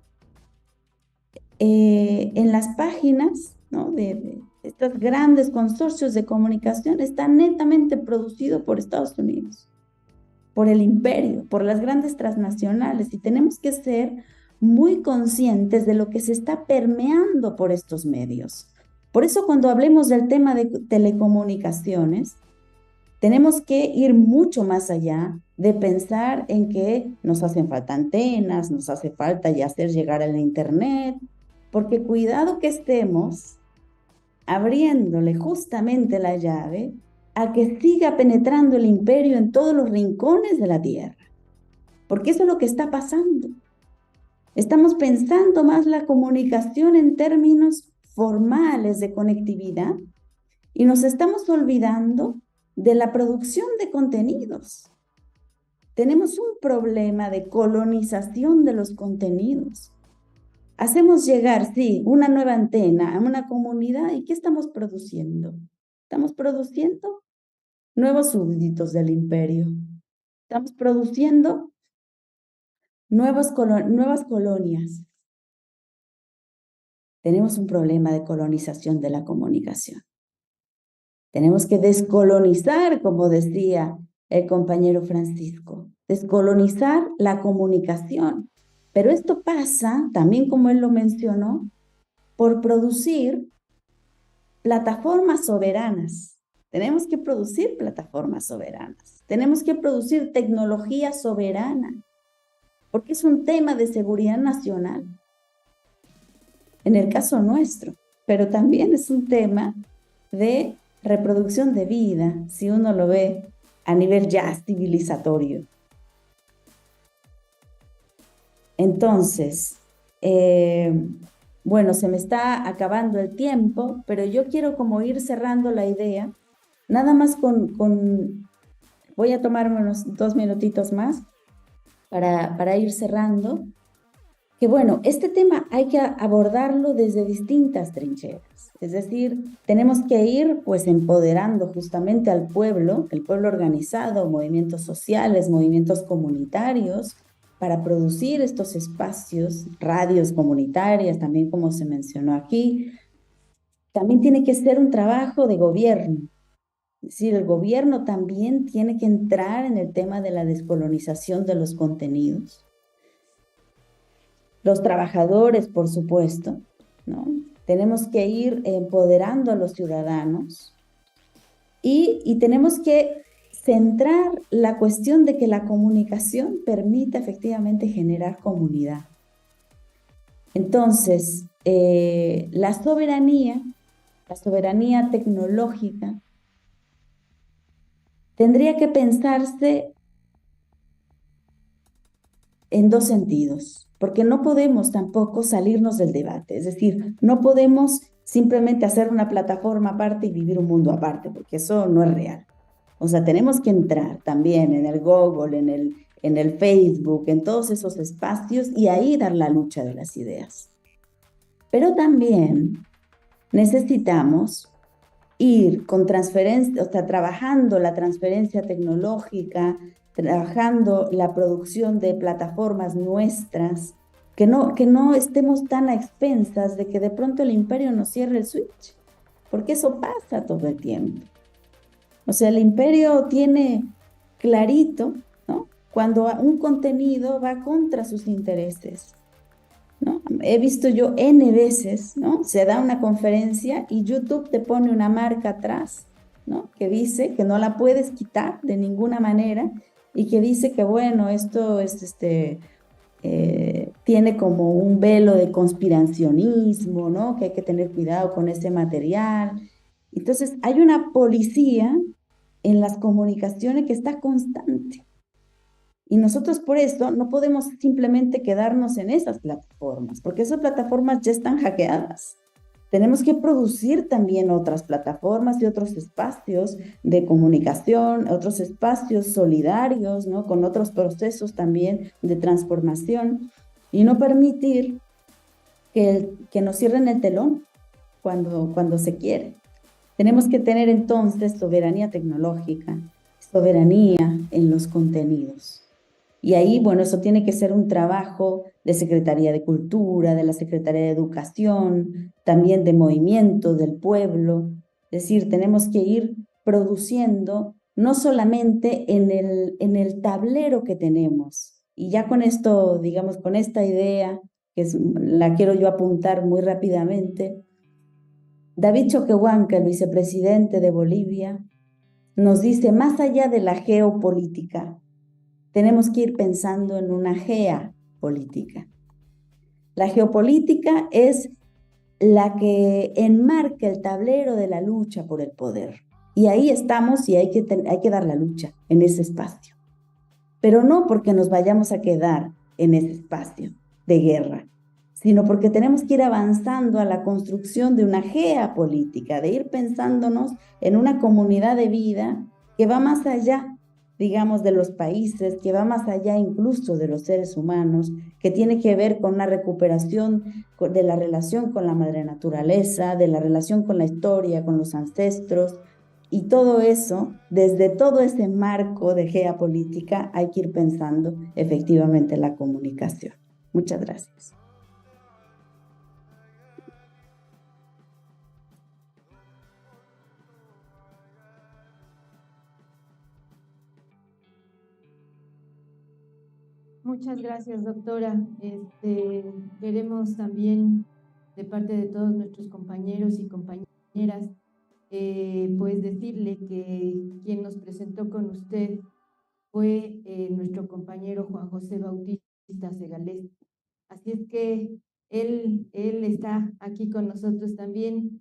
[SPEAKER 4] En las páginas, ¿no? de estos grandes consorcios de comunicación está netamente producido por Estados Unidos. por el imperio, por las grandes transnacionales, y tenemos que ser muy conscientes de lo que se está permeando por estos medios. Por eso cuando hablemos del tema de telecomunicaciones, tenemos que ir mucho más allá de pensar en que nos hacen falta antenas, nos hace falta ya hacer llegar al internet, porque cuidado que estemos abriéndole justamente la llave a que siga penetrando el imperio en todos los rincones de la tierra, porque eso es lo que está pasando. Estamos pensando más la comunicación en términos formales de conectividad y nos estamos olvidando de la producción de contenidos. Tenemos un problema de colonización de los contenidos. Hacemos llegar, sí, una nueva antena a una comunidad, ¿y qué estamos produciendo? Estamos produciendo nuevos súbditos del imperio. Estamos produciendo nuevas colonias. Tenemos un problema de colonización de la comunicación. Tenemos que descolonizar, como decía el compañero Francisco, descolonizar la comunicación. Pero esto pasa, también como él lo mencionó, por producir plataformas soberanas. Tenemos que producir plataformas soberanas. Tenemos que producir tecnología soberana, porque es un tema de seguridad nacional, en el caso nuestro, pero también es un tema de reproducción de vida, si uno lo ve a nivel ya civilizatorio. Entonces, bueno, se me está acabando el tiempo, pero yo quiero como ir cerrando la idea, nada más voy a tomarme unos 2 minutitos más para ir cerrando, que bueno, este tema hay que abordarlo desde distintas trincheras, es decir, tenemos que ir pues empoderando justamente al pueblo, el pueblo organizado, movimientos sociales, movimientos comunitarios, para producir estos espacios, radios comunitarias, también como se mencionó aquí. También tiene que ser un trabajo de gobierno, es decir, el gobierno también tiene que entrar en el tema de la descolonización de los contenidos. Los trabajadores, por supuesto, ¿no? Tenemos que ir empoderando a los ciudadanos y tenemos que centrar la cuestión de que la comunicación permita efectivamente generar comunidad. Entonces, la soberanía tecnológica, tendría que pensarse en 2 sentidos, porque no podemos tampoco salirnos del debate, es decir, no podemos simplemente hacer una plataforma aparte y vivir un mundo aparte, porque eso no es real. O sea, tenemos que entrar también en el Google, en el Facebook, en todos esos espacios y ahí dar la lucha de las ideas. Pero también necesitamos ir con transferencia, o sea, trabajando la transferencia tecnológica, trabajando la producción de plataformas nuestras, que no estemos tan a expensas de que de pronto el imperio nos cierre el switch, porque eso pasa todo el tiempo. O sea, el imperio tiene clarito, ¿no?, cuando un contenido va contra sus intereses, ¿no? He visto yo N veces, ¿no?, se da una conferencia y YouTube te pone una marca atrás, ¿no?, que dice que no la puedes quitar de ninguna manera y que dice que, bueno, esto es tiene como un velo de conspiracionismo, ¿no?, que hay que tener cuidado con ese material. Entonces, hay una policía en las comunicaciones que está constante. Y nosotros por eso no podemos simplemente quedarnos en esas plataformas, porque esas plataformas ya están hackeadas. Tenemos que producir también otras plataformas y otros espacios de comunicación, otros espacios solidarios, ¿no?, con otros procesos también de transformación, y no permitir que nos cierren el telón cuando se quiere. Tenemos que tener entonces soberanía tecnológica, soberanía en los contenidos. Y ahí, bueno, eso tiene que ser un trabajo de Secretaría de Cultura, de la Secretaría de Educación, también de movimiento del pueblo. Es decir, tenemos que ir produciendo no solamente en el tablero que tenemos. Y ya con esto, digamos, con esta idea, la quiero yo apuntar muy rápidamente, David Choquehuanca, el vicepresidente de Bolivia, nos dice, más allá de la geopolítica, tenemos que ir pensando en una geapolítica. La geopolítica es la que enmarca el tablero de la lucha por el poder. Y ahí estamos y hay que dar la lucha en ese espacio. Pero no porque nos vayamos a quedar en ese espacio de guerra, sino porque tenemos que ir avanzando a la construcción de una geopolítica, de ir pensándonos en una comunidad de vida que va más allá, digamos, de los países, que va más allá incluso de los seres humanos, que tiene que ver con una recuperación de la relación con la madre naturaleza, de la relación con la historia, con los ancestros, y todo eso, desde todo ese marco de geopolítica, hay que ir pensando efectivamente en la comunicación. Muchas gracias.
[SPEAKER 3] Muchas gracias, doctora. Queremos también, de parte de todos nuestros compañeros y compañeras, pues decirle que quien nos presentó con usted fue nuestro compañero Juan José Bautista Segalés. Así es que él está aquí con nosotros también,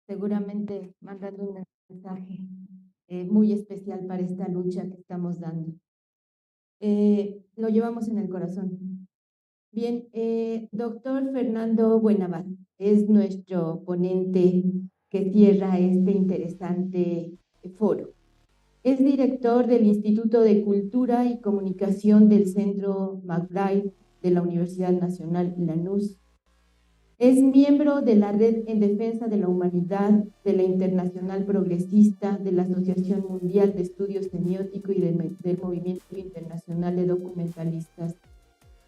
[SPEAKER 3] seguramente mandando un mensaje muy especial para esta lucha que estamos dando. Lo llevamos en el corazón. Bien, doctor Fernando Buenavat es nuestro ponente que cierra este interesante foro. Es director del Instituto de Cultura y Comunicación del Centro McBride de la Universidad Nacional Lanús. Es miembro de la Red en Defensa de la Humanidad, de la Internacional Progresista, de la Asociación Mundial de Estudios Semiótico y del Movimiento Internacional de Documentalistas.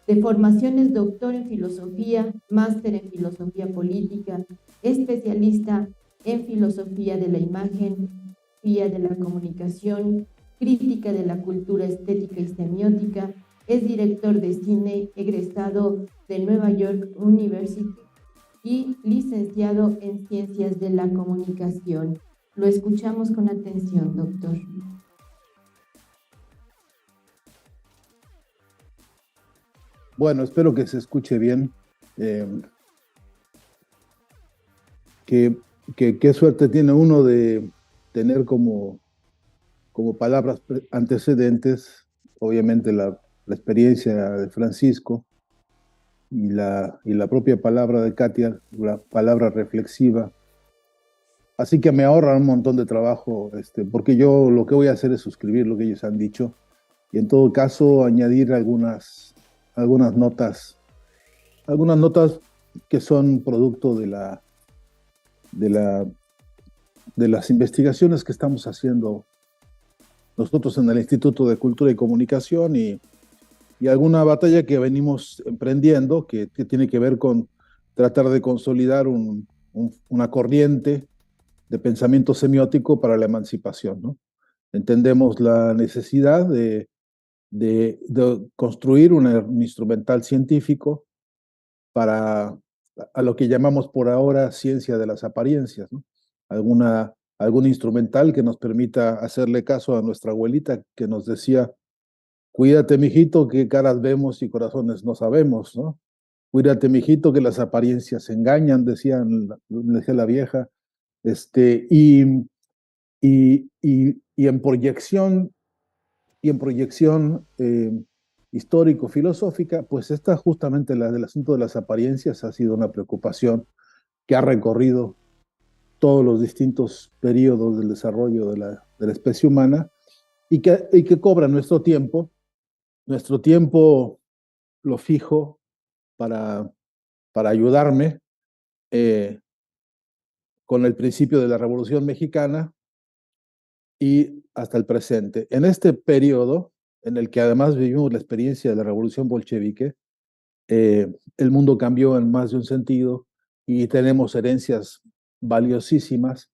[SPEAKER 3] De formación es doctor en filosofía, máster en filosofía política, especialista en filosofía de la imagen, filosofía de la comunicación, crítica de la cultura estética y semiótica. Es director de cine egresado de Nueva York University y licenciado en Ciencias de la Comunicación. Lo escuchamos con atención, doctor.
[SPEAKER 2] Bueno, espero que se escuche bien. Qué suerte tiene uno de tener como palabras antecedentes, obviamente la experiencia de Francisco y la propia palabra de Katia, la palabra reflexiva. Así que me ahorra un montón de trabajo, porque yo lo que voy a hacer es suscribir lo que ellos han dicho y en todo caso añadir algunas notas que son producto de las investigaciones que estamos haciendo nosotros en el Instituto de Cultura y Comunicación y alguna batalla que venimos emprendiendo que tiene que ver con tratar de consolidar una corriente de pensamiento semiótico para la emancipación, ¿no? Entendemos la necesidad de construir un instrumental científico para a lo que llamamos por ahora ciencia de las apariencias, ¿no? Algún instrumental que nos permita hacerle caso a nuestra abuelita que nos decía: cuídate, mijito, que caras vemos y corazones no sabemos, ¿no? Cuídate, mijito, que las apariencias engañan, decía la vieja. Y en proyección histórico-filosófica, pues esta justamente la del asunto de las apariencias ha sido una preocupación que ha recorrido todos los distintos periodos del desarrollo de la especie humana y que cobra nuestro tiempo lo fijo para ayudarme con el principio de la Revolución Mexicana y hasta el presente. En este periodo, en el que además vivimos la experiencia de la Revolución Bolchevique, el mundo cambió en más de un sentido y tenemos herencias valiosísimas,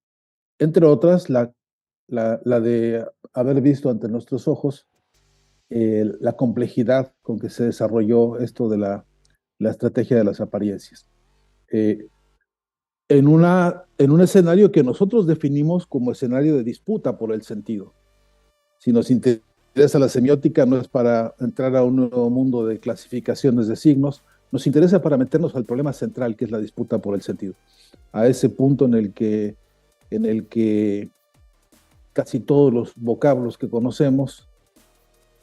[SPEAKER 2] entre otras la de haber visto ante nuestros ojos la complejidad con que se desarrolló esto de la estrategia de las apariencias. En un escenario que nosotros definimos como escenario de disputa por el sentido. Si nos interesa la semiótica, no es para entrar a un nuevo mundo de clasificaciones de signos, nos interesa para meternos al problema central, que es la disputa por el sentido. A ese punto en el que casi todos los vocablos que conocemos,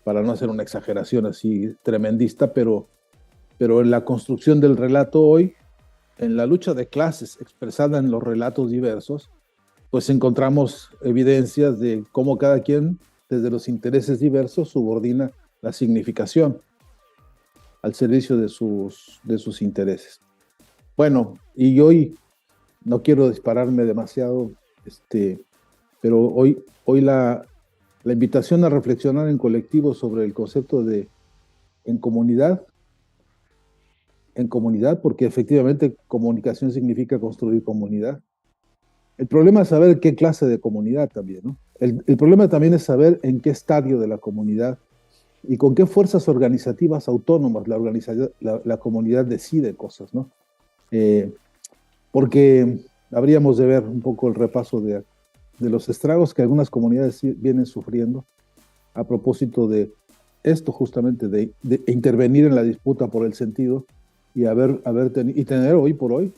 [SPEAKER 2] para no hacer una exageración así tremendista, pero en la construcción del relato hoy, en la lucha de clases expresada en los relatos diversos, pues encontramos evidencias de cómo cada quien, desde los intereses diversos, subordina la significación al servicio de sus intereses. Bueno, y hoy no quiero dispararme demasiado, pero hoy la invitación a reflexionar en colectivo sobre el concepto de en comunidad, porque efectivamente comunicación significa construir comunidad. El problema es saber qué clase de comunidad también, ¿no? El problema también es saber en qué estadio de la comunidad y con qué fuerzas organizativas autónomas la comunidad decide cosas, ¿no? Porque habríamos de ver un poco el repaso de los estragos que algunas comunidades vienen sufriendo a propósito de esto justamente, de intervenir en la disputa por el sentido y tener hoy por hoy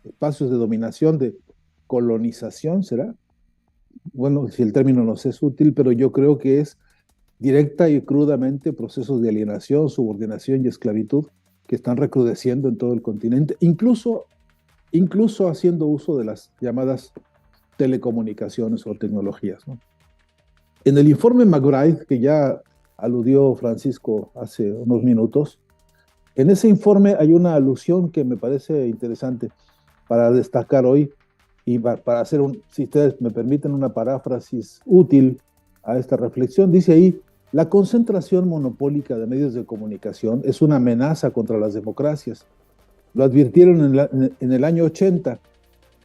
[SPEAKER 2] espacios de dominación, de colonización, ¿será? Bueno, si el término nos es útil, pero yo creo que es directa y crudamente procesos de alienación, subordinación y esclavitud que están recrudeciendo en todo el continente, incluso haciendo uso de las llamadas telecomunicaciones o tecnologías, ¿no? En el informe McBride, que ya aludió Francisco hace unos minutos, en ese informe hay una alusión que me parece interesante para destacar hoy y para hacer si ustedes me permiten, una paráfrasis útil a esta reflexión. Dice ahí, la concentración monopólica de medios de comunicación es una amenaza contra las democracias. Lo advirtieron en el año 80,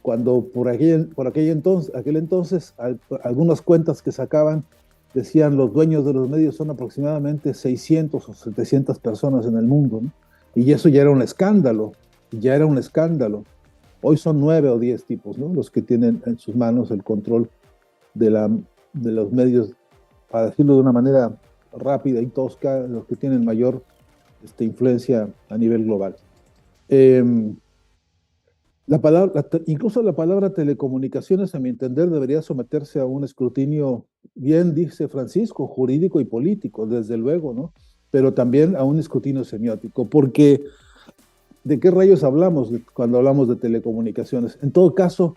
[SPEAKER 2] cuando por aquel entonces algunas cuentas que sacaban decían los dueños de los medios son aproximadamente 600 o 700 personas en el mundo, ¿no? Y eso ya era un escándalo, Hoy son 9 o 10 tipos, ¿no? Los que tienen en sus manos el control de los medios, para decirlo de una manera rápida y tosca, los que tienen mayor influencia a nivel global. Incluso la palabra telecomunicaciones, a mi entender, debería someterse a un escrutinio, bien dice Francisco, jurídico y político, desde luego, ¿no? Pero también a un escrutinio semiótico, porque ¿de qué rayos hablamos cuando hablamos de telecomunicaciones? En todo caso,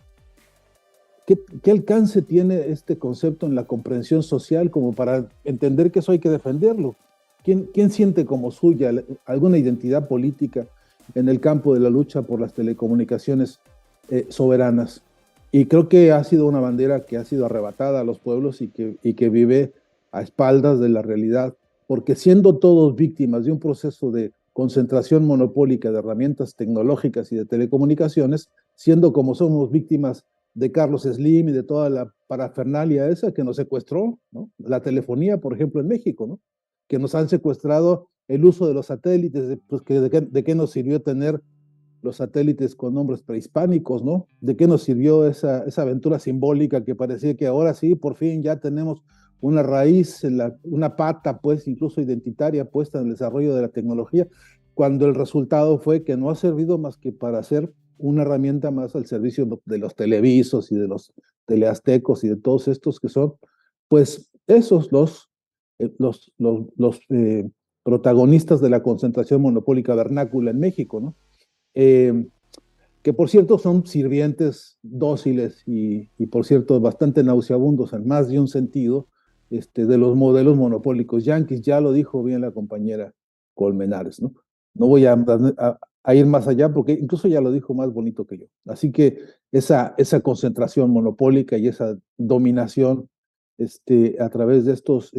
[SPEAKER 2] ¿qué alcance tiene este concepto en la comprensión social como para entender que eso hay que defenderlo? ¿Quién siente como suya alguna identidad política en el campo de la lucha por las telecomunicaciones soberanas? Y creo que ha sido una bandera que ha sido arrebatada a los pueblos y que vive a espaldas de la realidad, porque siendo todos víctimas de un proceso de concentración monopólica de herramientas tecnológicas y de telecomunicaciones, siendo como somos víctimas de Carlos Slim y de toda la parafernalia esa que nos secuestró, ¿no? La telefonía, por ejemplo, en México, ¿no? Que nos han secuestrado el uso de los satélites, pues de qué nos sirvió tener los satélites con nombres prehispánicos, ¿no? ¿De qué nos sirvió esa aventura simbólica que parecía que ahora sí, por fin ya tenemos una raíz, una pata, pues, incluso identitaria puesta en el desarrollo de la tecnología, cuando el resultado fue que no ha servido más que para hacer una herramienta más al servicio de los televisos y de los teleaztecos y de todos estos que son, pues, esos los protagonistas de la concentración monopólica vernácula en México, ¿no? Que por cierto son sirvientes dóciles y por cierto bastante nauseabundos en más de un sentido de los modelos monopólicos yanquis. Ya lo dijo bien la compañera Colmenares, ¿no? No voy a ir más allá porque incluso ya lo dijo más bonito que yo. Así que esa concentración monopólica y esa dominación a través de estos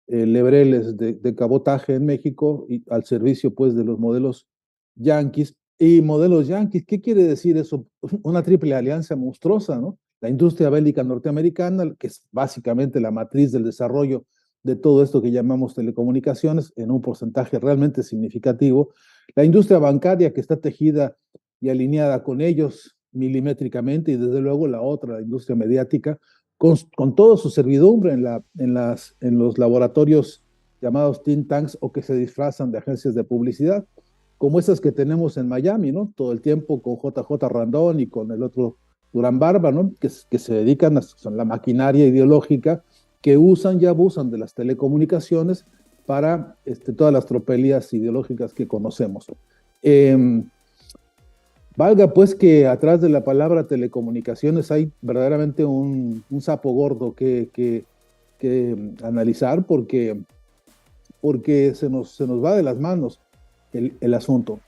[SPEAKER 2] lebreles de cabotaje en México y al servicio pues de los modelos yanquis. Y modelos yanquis, ¿qué quiere decir eso? Una triple alianza monstruosa, ¿no? la industria bélica norteamericana, que es básicamente la matriz del desarrollo de todo esto que llamamos telecomunicaciones, en un porcentaje realmente significativo, la industria bancaria que está tejida y alineada con ellos milimétricamente, y desde luego la otra, la industria mediática, con toda su servidumbre en los laboratorios llamados think tanks o que se disfrazan de agencias de publicidad, como esas que tenemos en Miami, ¿no? Todo el tiempo con JJ Randón y con el otro Durán Barba, ¿no? Que se dedican a la maquinaria ideológica que usan y abusan de las telecomunicaciones para todas las tropelías ideológicas que conocemos. Valga pues que atrás de la palabra telecomunicaciones hay verdaderamente un sapo gordo que analizar porque se nos va de las manos el asunto.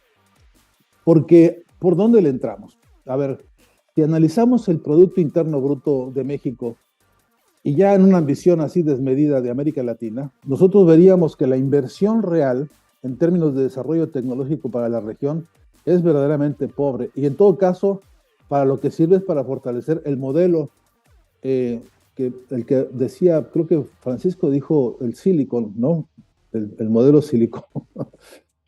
[SPEAKER 2] Porque, ¿por dónde le entramos? A ver, si analizamos el Producto Interno Bruto de México y ya en una ambición así desmedida de América Latina, nosotros veríamos que la inversión real en términos de desarrollo tecnológico para la región es verdaderamente pobre. Y en todo caso, para lo que sirve es para fortalecer el modelo el que decía, creo que Francisco dijo el Silicon, ¿no? El modelo Silicon,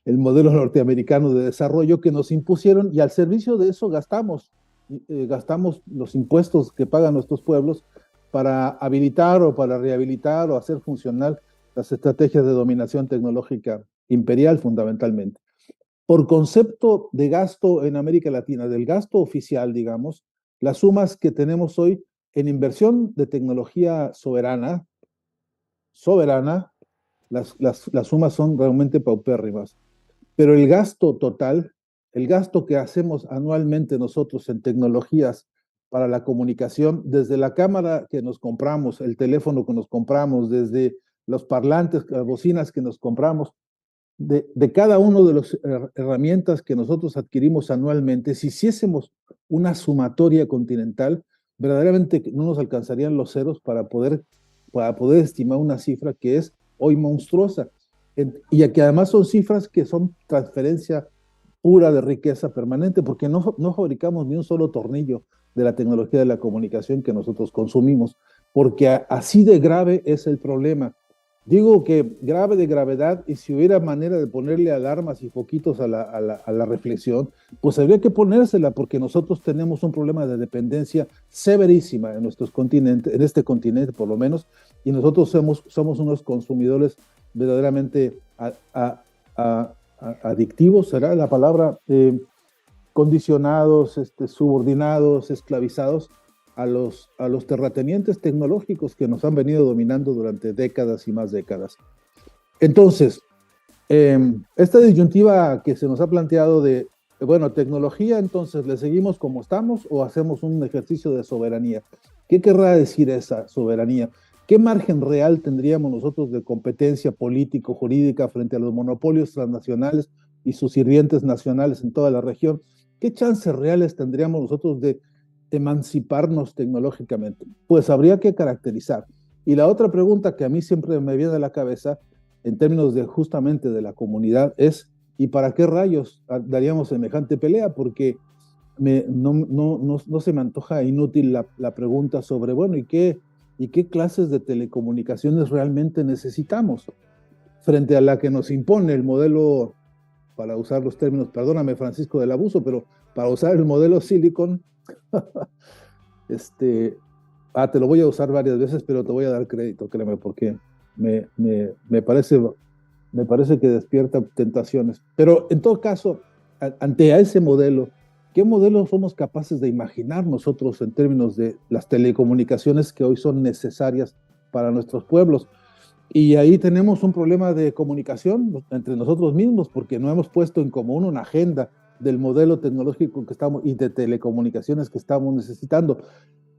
[SPEAKER 2] el modelo norteamericano de desarrollo que nos impusieron, y al servicio de eso gastamos los impuestos que pagan nuestros pueblos para habilitar o para rehabilitar o hacer funcional las estrategias de dominación tecnológica imperial fundamentalmente. Por concepto de gasto en América Latina, del gasto oficial, digamos, las sumas que tenemos hoy en inversión de tecnología soberana, las sumas son realmente paupérrimas. Pero el gasto total, el gasto que hacemos anualmente nosotros en tecnologías para la comunicación, desde la cámara que nos compramos, el teléfono que nos compramos, desde los parlantes, las bocinas que nos compramos, de cada uno de las herramientas que nosotros adquirimos anualmente, si hiciésemos una sumatoria continental, verdaderamente no nos alcanzarían los ceros para poder estimar una cifra que es hoy monstruosa. Y que además son cifras que son transferencia pura de riqueza permanente, porque no fabricamos ni un solo tornillo de la tecnología de la comunicación que nosotros consumimos, porque así de grave es el problema. Digo que grave de gravedad, y si hubiera manera de ponerle alarmas y foquitos a la reflexión, pues habría que ponérsela, porque nosotros tenemos un problema de dependencia severísima en nuestros continentes, en este continente por lo menos, y nosotros somos unos consumidores verdaderamente adictivos, será la palabra, condicionados, subordinados, esclavizados a los terratenientes tecnológicos que nos han venido dominando durante décadas y más décadas. Entonces, esta disyuntiva que se nos ha planteado de, bueno, tecnología, entonces, ¿le seguimos como estamos o hacemos un ejercicio de soberanía? ¿Qué querrá decir esa soberanía? ¿Qué margen real tendríamos nosotros de competencia político-jurídica frente a los monopolios transnacionales y sus sirvientes nacionales en toda la región? ¿Qué chances reales tendríamos nosotros de emanciparnos tecnológicamente? Pues habría que caracterizar. Y la otra pregunta que a mí siempre me viene a la cabeza, en términos de justamente de la comunidad, es ¿y para qué rayos daríamos semejante pelea? Porque no se me antoja inútil la pregunta sobre, bueno, ¿y qué clases de telecomunicaciones realmente necesitamos? Frente a la que nos impone el modelo, para usar los términos, perdóname Francisco del abuso, pero para usar el modelo Silicon, te lo voy a usar varias veces, pero te voy a dar crédito, créeme, porque me parece que despierta tentaciones. Pero en todo caso, ante ese modelo, ¿qué modelo somos capaces de imaginar nosotros en términos de las telecomunicaciones que hoy son necesarias para nuestros pueblos? Y ahí tenemos un problema de comunicación entre nosotros mismos, porque no hemos puesto en común una agenda del modelo tecnológico que estamos y de telecomunicaciones que estamos necesitando.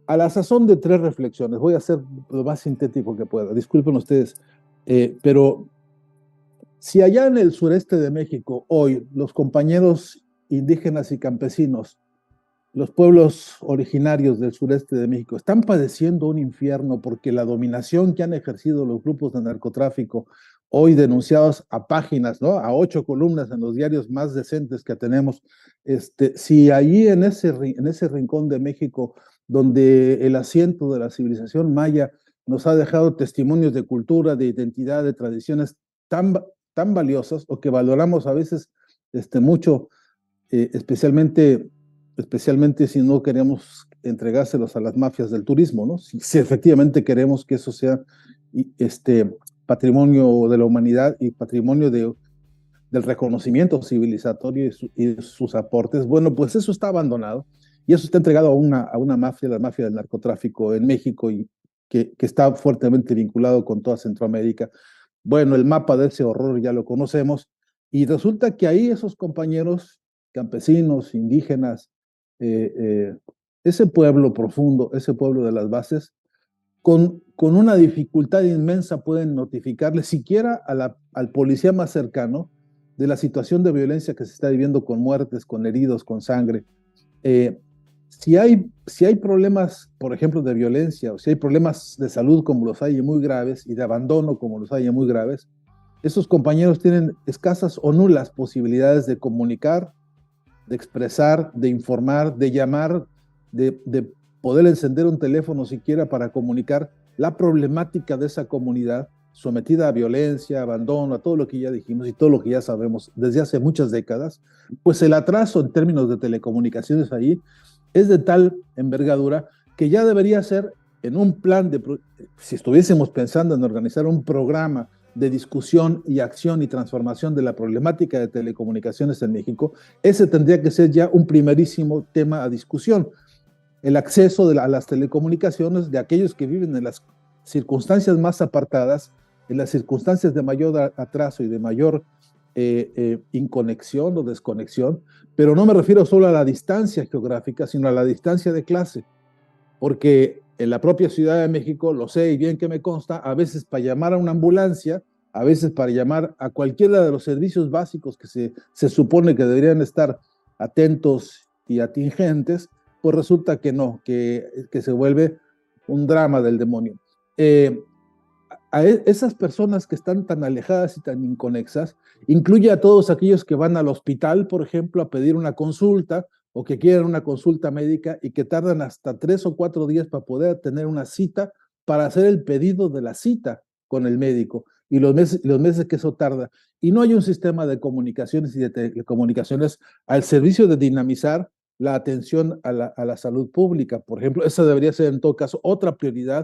[SPEAKER 2] A la sazón de 3 reflexiones, voy a ser lo más sintético que pueda, disculpen ustedes, pero si allá en el sureste de México hoy los compañeros indígenas y campesinos, los pueblos originarios del sureste de México están padeciendo un infierno porque la dominación que han ejercido los grupos de narcotráfico hoy denunciados a páginas, ¿no? A 8 columnas en los diarios más decentes que tenemos. Si allí en ese rincón de México, donde el asiento de la civilización maya nos ha dejado testimonios de cultura, de identidad, de tradiciones tan valiosas, o que valoramos a veces mucho, especialmente si no queremos entregárselos a las mafias del turismo, ¿no? Si efectivamente queremos que eso sea patrimonio de la humanidad y patrimonio del reconocimiento civilizatorio y sus aportes, bueno, pues eso está abandonado y eso está entregado a una mafia, la mafia del narcotráfico en México, y que está fuertemente vinculado con toda Centroamérica. Bueno, el mapa de ese horror ya lo conocemos, y resulta que ahí esos compañeros campesinos, indígenas, ese pueblo profundo, ese pueblo de las bases, con una dificultad inmensa pueden notificarle siquiera al policía más cercano de la situación de violencia que se está viviendo, con muertes, con heridos, con sangre. Si hay problemas, por ejemplo, de violencia, o si hay problemas de salud como los hay muy graves, y de abandono como los hay muy graves, esos compañeros tienen escasas o nulas posibilidades de comunicar, de expresar, de informar, de llamar, de poder encender un teléfono siquiera para comunicar la problemática de esa comunidad sometida a violencia, abandono, a todo lo que ya dijimos y todo lo que ya sabemos desde hace muchas décadas. Pues el atraso en términos de telecomunicaciones ahí es de tal envergadura que ya debería ser, en un plan si estuviésemos pensando en organizar un programa de discusión y acción y transformación de la problemática de telecomunicaciones en México, ese tendría que ser ya un primerísimo tema a discusión. El acceso a las telecomunicaciones de aquellos que viven en las circunstancias más apartadas, en las circunstancias de mayor atraso y de mayor inconexión o desconexión, pero no me refiero solo a la distancia geográfica, sino a la distancia de clase, porque en la propia Ciudad de México, lo sé y bien que me consta, a veces para llamar a una ambulancia, a veces para llamar a cualquiera de los servicios básicos que se supone que deberían estar atentos y atingentes, pues resulta que no, que se vuelve un drama del demonio. A esas personas que están tan alejadas y tan inconexas, incluye a todos aquellos que van al hospital, por ejemplo, a pedir una consulta, o que quieren una consulta médica y que tardan hasta 3 o 4 días para poder tener una cita, para hacer el pedido de la cita con el médico, y los meses que eso tarda. Y no hay un sistema de comunicaciones y de telecomunicaciones al servicio de dinamizar la atención a la salud pública, por ejemplo. Esa debería ser en todo caso otra prioridad